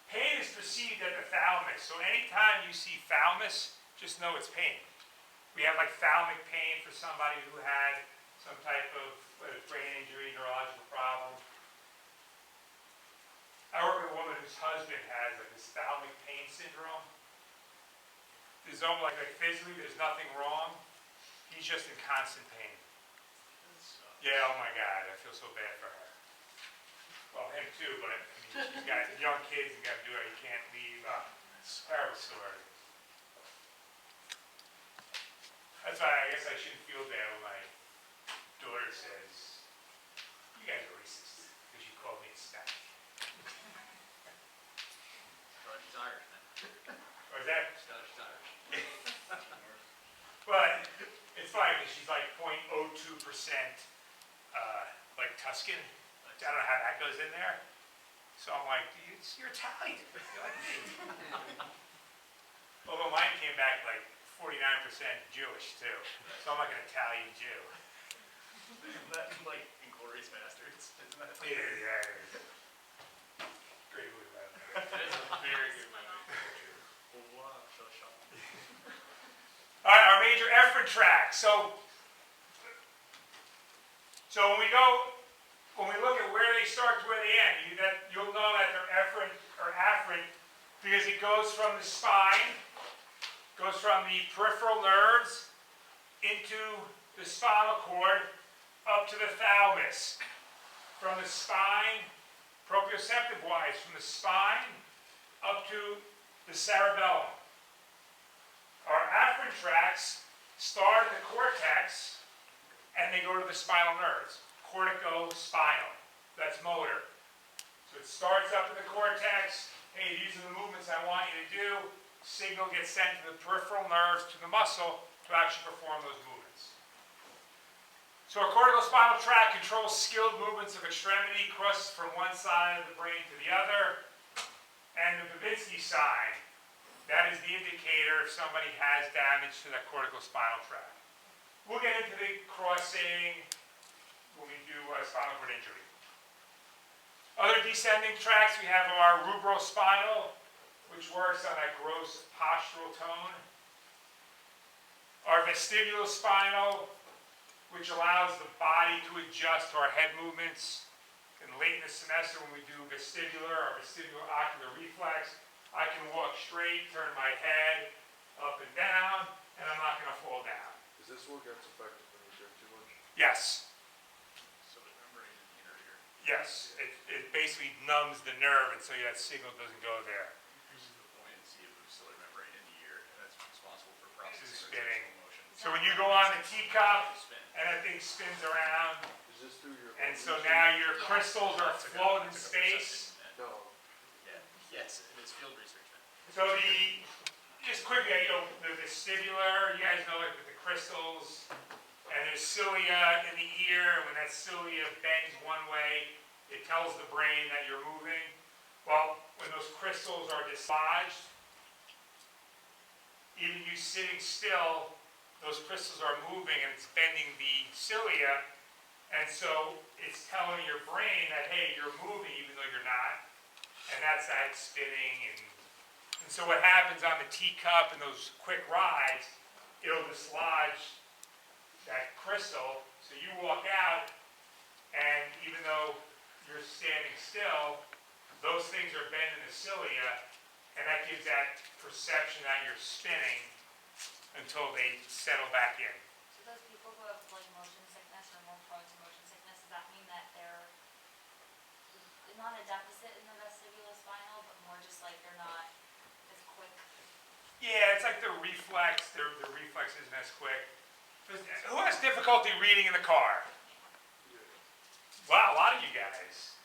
Pain is perceived at the thalamus, so anytime you see thalamus, just know it's pain. We have like thalamic pain for somebody who had some type of brain injury, neurological problem. I work with a woman whose husband has like this thalamic pain syndrome. There's almost like physically there's nothing wrong. He's just in constant pain. Yeah, oh my God, I feel so bad for her. Well, him too, but I mean, she's got young kids and got to do it. He can't leave. It's a terrible story. That's why I guess I shouldn't feel bad when my daughter says, "You guys are racist because you called me a snack." He's Irish, man. Or is that? Scottish Irish. But it's funny because she's like 0.02% like Tuscan. I don't know how that goes in there. So I'm like, you're Italian. You're like me. Although mine came back like 49% Jewish too. So I'm like an Italian Jew. Isn't that like Inglourious Bastards? Isn't that? Yeah, yeah, it is. Great movie, by the way. It is a very good movie. Wow, so shocking. All right, our major efferent tract. So when we look at where they start to where they end, you'll know that they're efferent or afferent because it goes from the spine, goes from the peripheral nerves into the spinal cord up to the thalamus. From the spine, proprioceptive-wise, from the spine up to the cerebellum. Our afferent tracts start in the cortex and they go to the spinal nerves. Cortico-spinal. That's motor. So it starts up in the cortex. Hey, these are the movements I want you to do. Signal gets sent to the peripheral nerves to the muscle to actually perform those movements. So our corticospinal tract controls skilled movements of extremity, crosses from one side of the brain to the other. And the Babinski sign, that is the indicator if somebody has damage to that corticospinal tract. We'll get into the crossing when we do spinal cord injury. Other descending tracts, we have our rubrospinal, which works on that gross postural tone. Our vestibulospinal, which allows the body to adjust to our head movements. And late in the semester when we do vestibular or vestibulo-ocular reflex, I can walk straight, turn my head up and down, and I'm not going to fall down. Is this what gets affected when you drink too much? Yes. So the membrane in the inner ear. Yes. It basically numbs the nerve, and so that signal doesn't go there. Uses the buoyancy of the maxillary membrane in the ear, and that's responsible for This is processing spinning. rotational motion. So when you go on the teacup and that thing spins around, Is this through your? and so now your crystals are floating in space. No. Yeah, yes, it is field research, man. So just quickly, the vestibular, you guys know, like with the crystals, and there's cilia in the ear, and when that cilia bends one way, it tells the brain that you're moving. Well, when those crystals are dislodged, even you sitting still, those crystals are moving and it's bending the cilia, and so it's telling your brain that, hey, you're moving even though you're not, and that's that spinning. And so what happens on the teacup and those quick rides, it'll dislodge that crystal, so you walk out, and even though you're standing still, those things are bending the cilia, and that gives that perception that you're spinning until they settle back in. So those people who have like motion sickness or more prone to motion sickness, does that mean that they're not a deficit in the vestibulospinal, but more just like they're not as quick? Yeah, it's like the reflex isn't as quick. Who has difficulty reading in the car? Wow, a lot of you guys.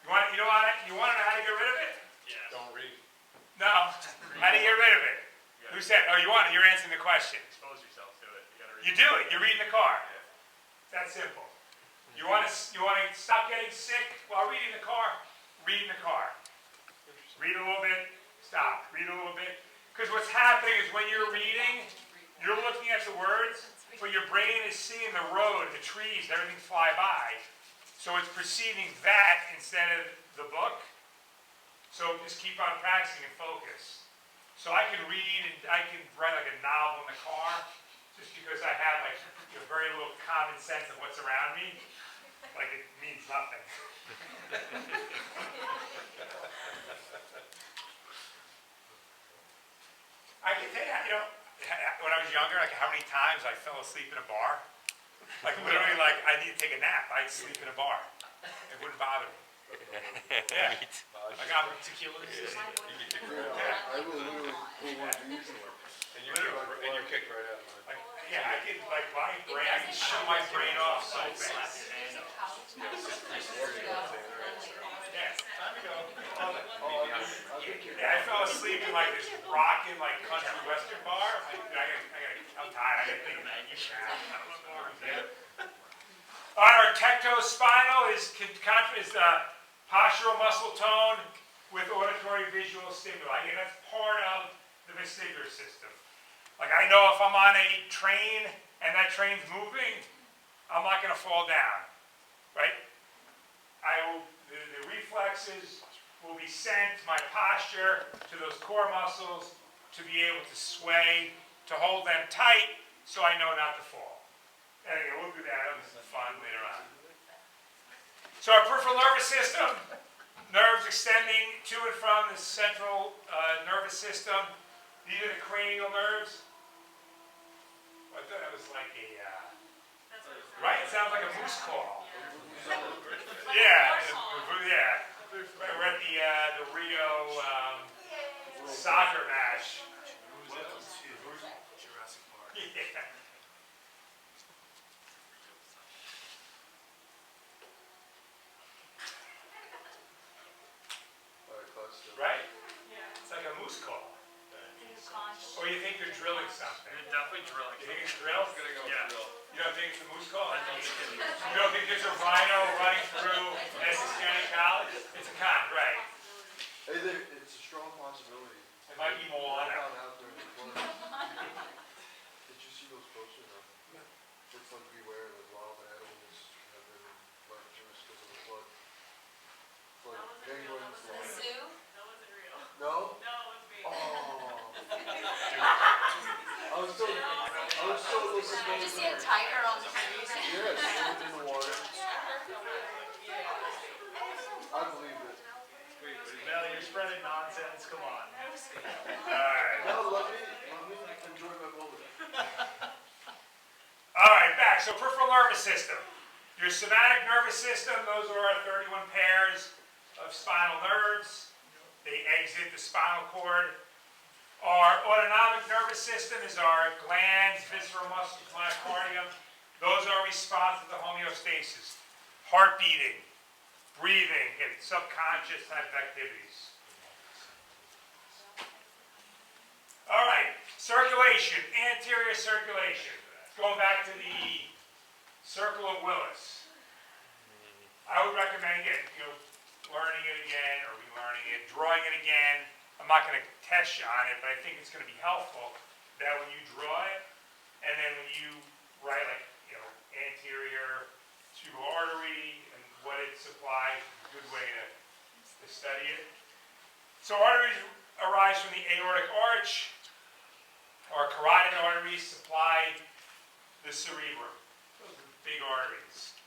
You want to know how to get rid of it? Yeah. Don't read. No. How do you get rid of it? Who said? Oh, you want it? You're answering the question. Expose yourself to it. You gotta read. You do it. You read in the car. It's that simple. You want to stop getting sick while reading in the car? Read in the car. Read a little bit. Stop. Read a little bit. Because what's happening is when you're reading, you're looking at the words, but your brain is seeing the road, the trees, everything fly by. So it's perceiving that instead of the book. So just keep on practicing and focus. So I can read and I can write like a novel in the car, just because I have like very little common sense of what's around me. Like it means nothing. I can tell you, when I was younger, like how many times I fell asleep in a bar. Like literally, like I need to take a nap. I'd sleep in a bar. It wouldn't bother me. Yeah. Like I'm Tequila. I will literally pull one of these And you kick right out of mine. like, yeah, I could like my brain. I can shut my brain off so fast. Yeah. Time to go. Yeah, I fell asleep in like this rockin' like country western bar. I'm tired. I gotta think of our tectospinal is postural muscle tone with auditory visual stimuli. Again, that's part of the vestibular system. Like I know if I'm on a train and that train's moving, I'm not going to fall down, right? The reflexes will be sent, my posture, to those core muscles to be able to sway, to hold them tight so I know not to fall. Anyway, we'll do that. This is fun later on. So our peripheral nervous system, nerves extending to and from the central nervous system. These are the cranial nerves. I thought that was like a, right? It sounds like a moose call. Yeah, yeah. We're at the Rio soccer match. Welcome to Jurassic Park. Yeah. Right? Yeah. It's like a moose call. Conch. Or you think they're drilling something. You're definitely drilling. You think it's drill? Yeah. You don't think it's a moose call? You don't think there's a rhino running through Essex County College? It's a con, right? Hey, it's a strong possibility. It might be I Moana. found out during the flood. Did you see those posters? It's like beware the wild animals have been left loose because of the flood. Like penguins, The lions. zoo? That wasn't real. No? No, it was fake. Oh. I was so Did you see a tiger on the trees? Yes, in the water. I believe it. Mailly, you're spreading nonsense. Come on. Alright. No, let me enjoy my moment. Alright, back. So peripheral nervous system. Your somatic nervous system, those are our 31 pairs of spinal nerves. They exit the spinal cord. Our autonomic nervous system is our glands, visceral muscles, myocardium. Those are responsive to homeostasis, heart beating, breathing, and subconscious type of activities. All right, circulation, anterior circulation. Going back to the circle of Willis. I would recommend, again, learning it again, or relearning it, drawing it again. I'm not going to test you on it, but I think it's going to be helpful that when you draw it, and then when you write, like, anterior cerebral artery and what it supplies, is a good way to study it. So arteries arise from the aortic arch, or carotid arteries supply the cerebrum. Those are big arteries.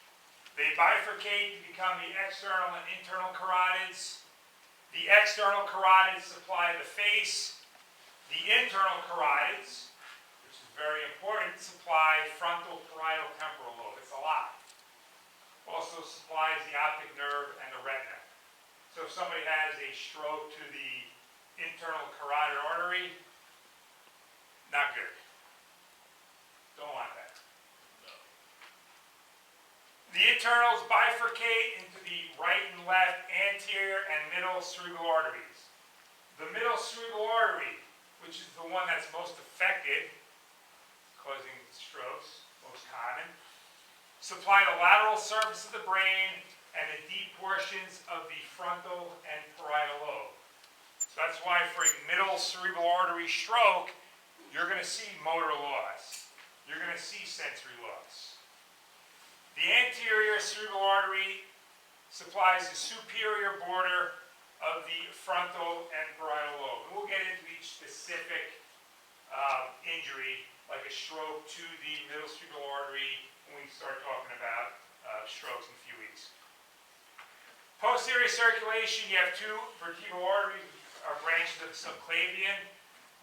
They bifurcate to become the external and internal carotids. The external carotids supply the face. The internal carotids, which is very important, supply frontal, parietal, temporal lobe. It's a lot. Also supplies the optic nerve and the retina. So if somebody has a stroke to the internal carotid artery, not good. Don't want that. The internals bifurcate into the right and left, anterior and middle cerebral arteries. The middle cerebral artery, which is the one that's most affected, causing strokes, most common, supply the lateral surface of the brain and the deep portions of the frontal and parietal lobe. So that's why for a middle cerebral artery stroke, you're going to see motor loss. You're going to see sensory loss. The anterior cerebral artery supplies the superior border of the frontal and parietal lobe. And we'll get into each specific injury, like a stroke to the middle cerebral artery, when we start talking about strokes in a few weeks. Posterior circulation, you have two vertebral arteries, or branches of the subclavian,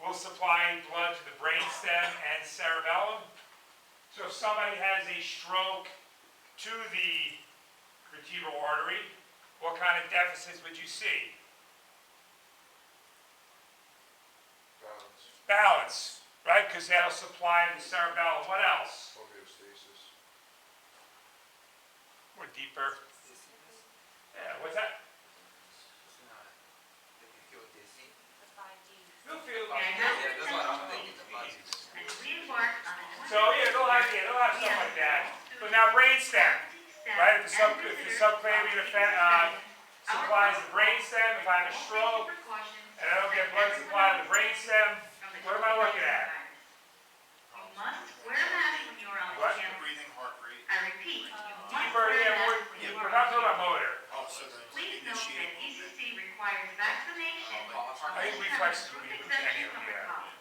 will supply blood to the brainstem and cerebellum. So if somebody has a stroke to the vertebral artery, what kind of deficits would you see? Balance, right? Because that'll supply the cerebellum. What else? Homeostasis. More deeper. Yeah, what's that? You'll feel So they'll have stuff like that. But now brainstem, right? If the subclavian supplies the brainstem, if I have a stroke and I don't get blood supply to the brainstem, what am I looking at? You must wear a mask when you are on What? campus. Breathing, heart rate. I repeat, you must Deeper, wear a yeah, mask when you we're are not on talking about campus. motor. Oh, so then Please note that initiate movement. ECC requires vaccination. I think reflexes would be any of them, yeah. College.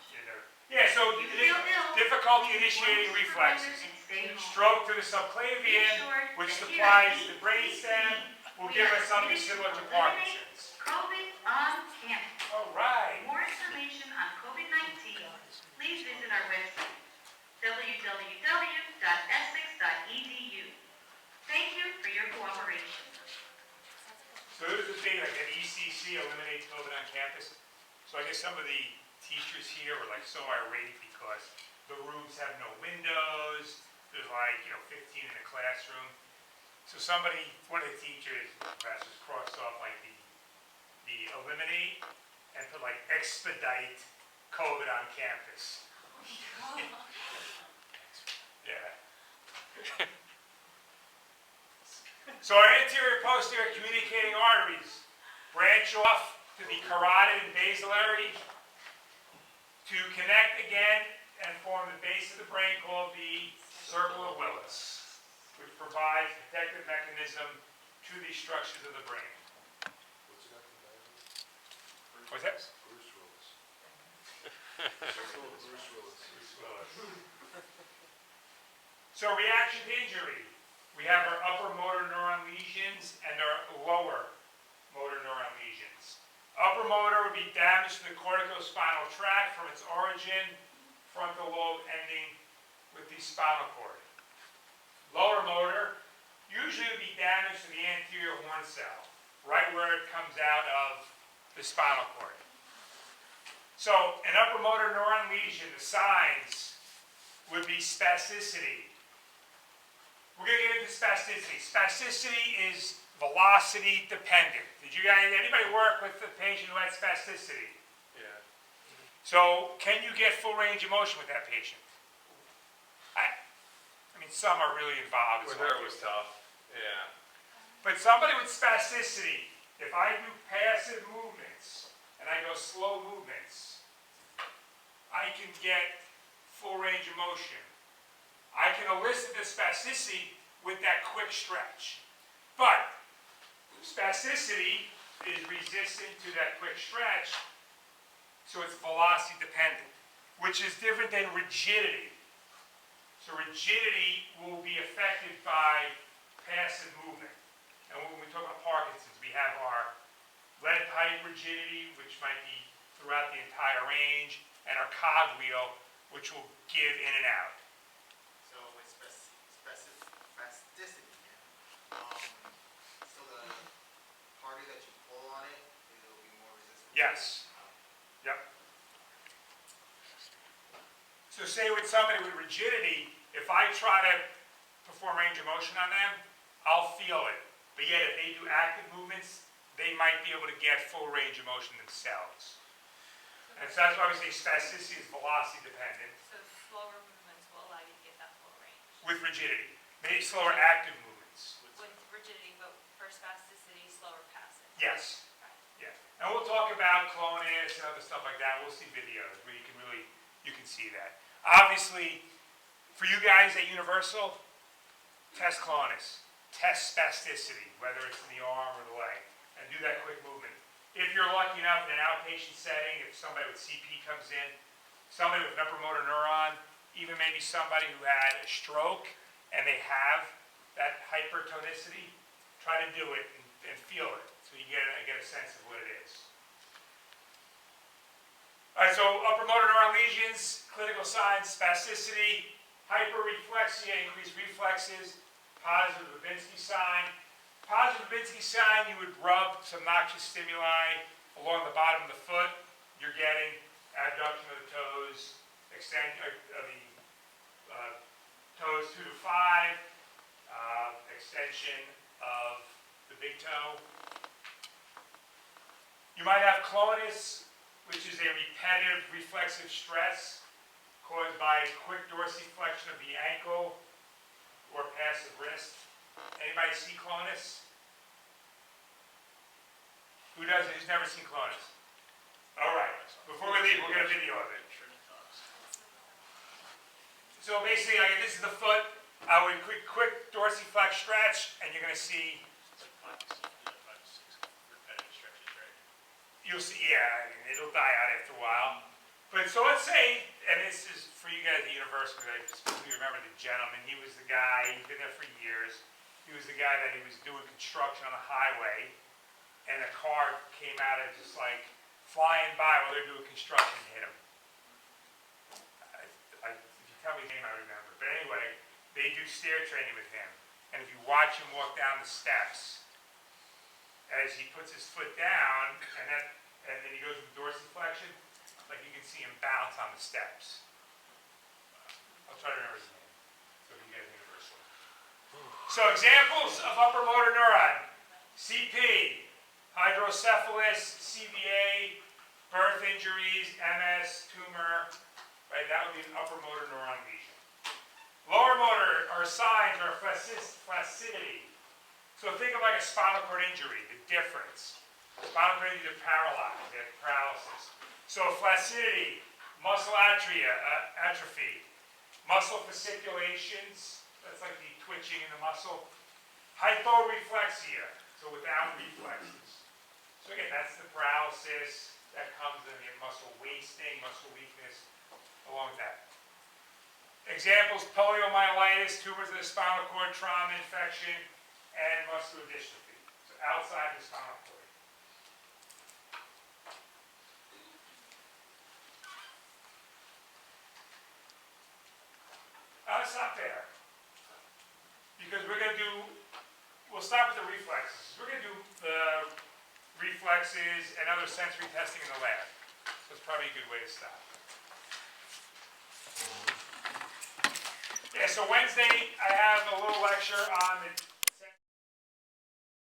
Yeah, so If you feel ill, difficulty please initiating inform your reflexes. supervisor and stay home. Stroke to the Be subclavian, assured which that supplies here the at brainstem, ECC, will we give are us something committed similar to eliminate Parkinson's. COVID on campus. All right. For more information on COVID-19, please visit our website, www.essex.edu. Thank you for your cooperation. So there's the thing, like an ECC eliminates COVID on campus. So I guess some of the teachers here were like so irate because the rooms have no windows. There's like, 15 in the classroom. So one of the teachers, professors, crossed off like the eliminate and put like expedite COVID on campus. Yeah. So our anterior posterior communicating arteries branch off to the carotid and basilarity to connect again and form the base of the brain called the circle of Willis, which provides protective mechanism to the structures of the brain. What's it got from that? What's that? Bruce Willis. Circle of Bruce Willis. So reaction to injury. We have our upper motor neuron lesions and our lower motor neuron lesions. Upper motor would be damage to the corticospinal tract from its origin, frontal lobe ending with the spinal cord. Lower motor usually would be damage to the anterior horn cell, right where it comes out of the spinal cord. So an upper motor neuron lesion, the signs would be spasticity, We're gonna get into spasticity. Spasticity is velocity dependent. Did you guys, anybody work with a patient who had spasticity? Yeah. So can you get full range of motion with that patient? I mean, some are really involved. With her it was tough, yeah. But somebody with spasticity, if I do passive movements and I go slow movements, I can get full range of motion. I can elicit the spasticity with that quick stretch. But spasticity is resistant to that quick stretch, so it's velocity dependent, which is different than rigidity. So rigidity will be affected by passive movement. And when we talk about Parkinson's, we have our lead pipe rigidity, which might be throughout the entire range, and our cogwheel, which will give in and out. So with spasticity, so the harder that you pull on it, it'll be more resistant? Yes. Yep. So say with somebody with rigidity, if I try to perform range of motion on them, I'll feel it. But yet if they do active movements, they might be able to get full range of motion themselves. And so that's why we say spasticity is velocity dependent So slower movements will allow you to get that full range with rigidity. Maybe slower active movements. with rigidity, but for spasticity, slower passive. Yes. Right. Yeah. And we'll talk about clonus and other stuff like that. We'll see videos where you can see that. Obviously, for you guys at Universal, test clonus, test spasticity, whether it's in the arm or the leg, and do that quick movement. If you're lucky enough in an outpatient setting, if somebody with CP comes in, somebody with an upper motor neuron, even maybe somebody who had a stroke and they have that hypertonicity, try to do it and feel it so you get a sense of what it is. All right, so upper motor neuron lesions, clinical signs, spasticity, hyperreflexia, increased reflexes, positive Babinski sign. Positive Babinski sign, you would rub some noxious stimuli along the bottom of the foot. You're getting abduction of the toes, extend of the toes 2 to 5, extension of the big toe. You might have clonus, which is a repetitive reflexive stress caused by quick dorsiflexion of the ankle or passive wrist. Anybody see clonus? Who doesn't? Who's never seen clonus? All right. Before we leave, we'll get a video of it. So basically, like, this is the foot. I would quick dorsiflex stretch, and you're going to see. You'll see, yeah, I mean, it'll die out after a while. But so let's say, and this is for you guys at the university, I specifically remember the gentleman. He was the guy, he'd been there for years. He was the guy that he was doing construction on the highway, and a car came out and just like flying by while they're doing construction and hit him. If you tell me his name, I remember. But anyway, they do stair training with him. And if you watch him walk down the steps, as he puts his foot down, and then he goes into dorsiflexion, like you can see him bounce on the steps. I'll try to remember his name, so you guys universal. So examples of upper motor neuron: CP, hydrocephalus, CVA, birth injuries, MS, tumor. Right, that would be an upper motor neuron lesion. Lower motor or signs are flaccidity. So think of like a spinal cord injury, the difference. Spinal cord injury, they're paralyzed, they have paralysis. So flaccidity, muscle atrophy, muscle fasciculations, that's like the twitching in the muscle. Hyporeflexia, so without reflexes. So again, that's the paralysis that comes in the muscle wasting, muscle weakness, along with that. Examples: poliomyelitis, tumors of the spinal cord, trauma, infection, and muscular dystrophy. So outside the spinal cord. Let's stop there. Because we'll stop with the reflexes. We're going to do the reflexes and other sensory testing in the lab. So it's probably a good way to stop. Yeah, so Wednesday, I have a little lecture on the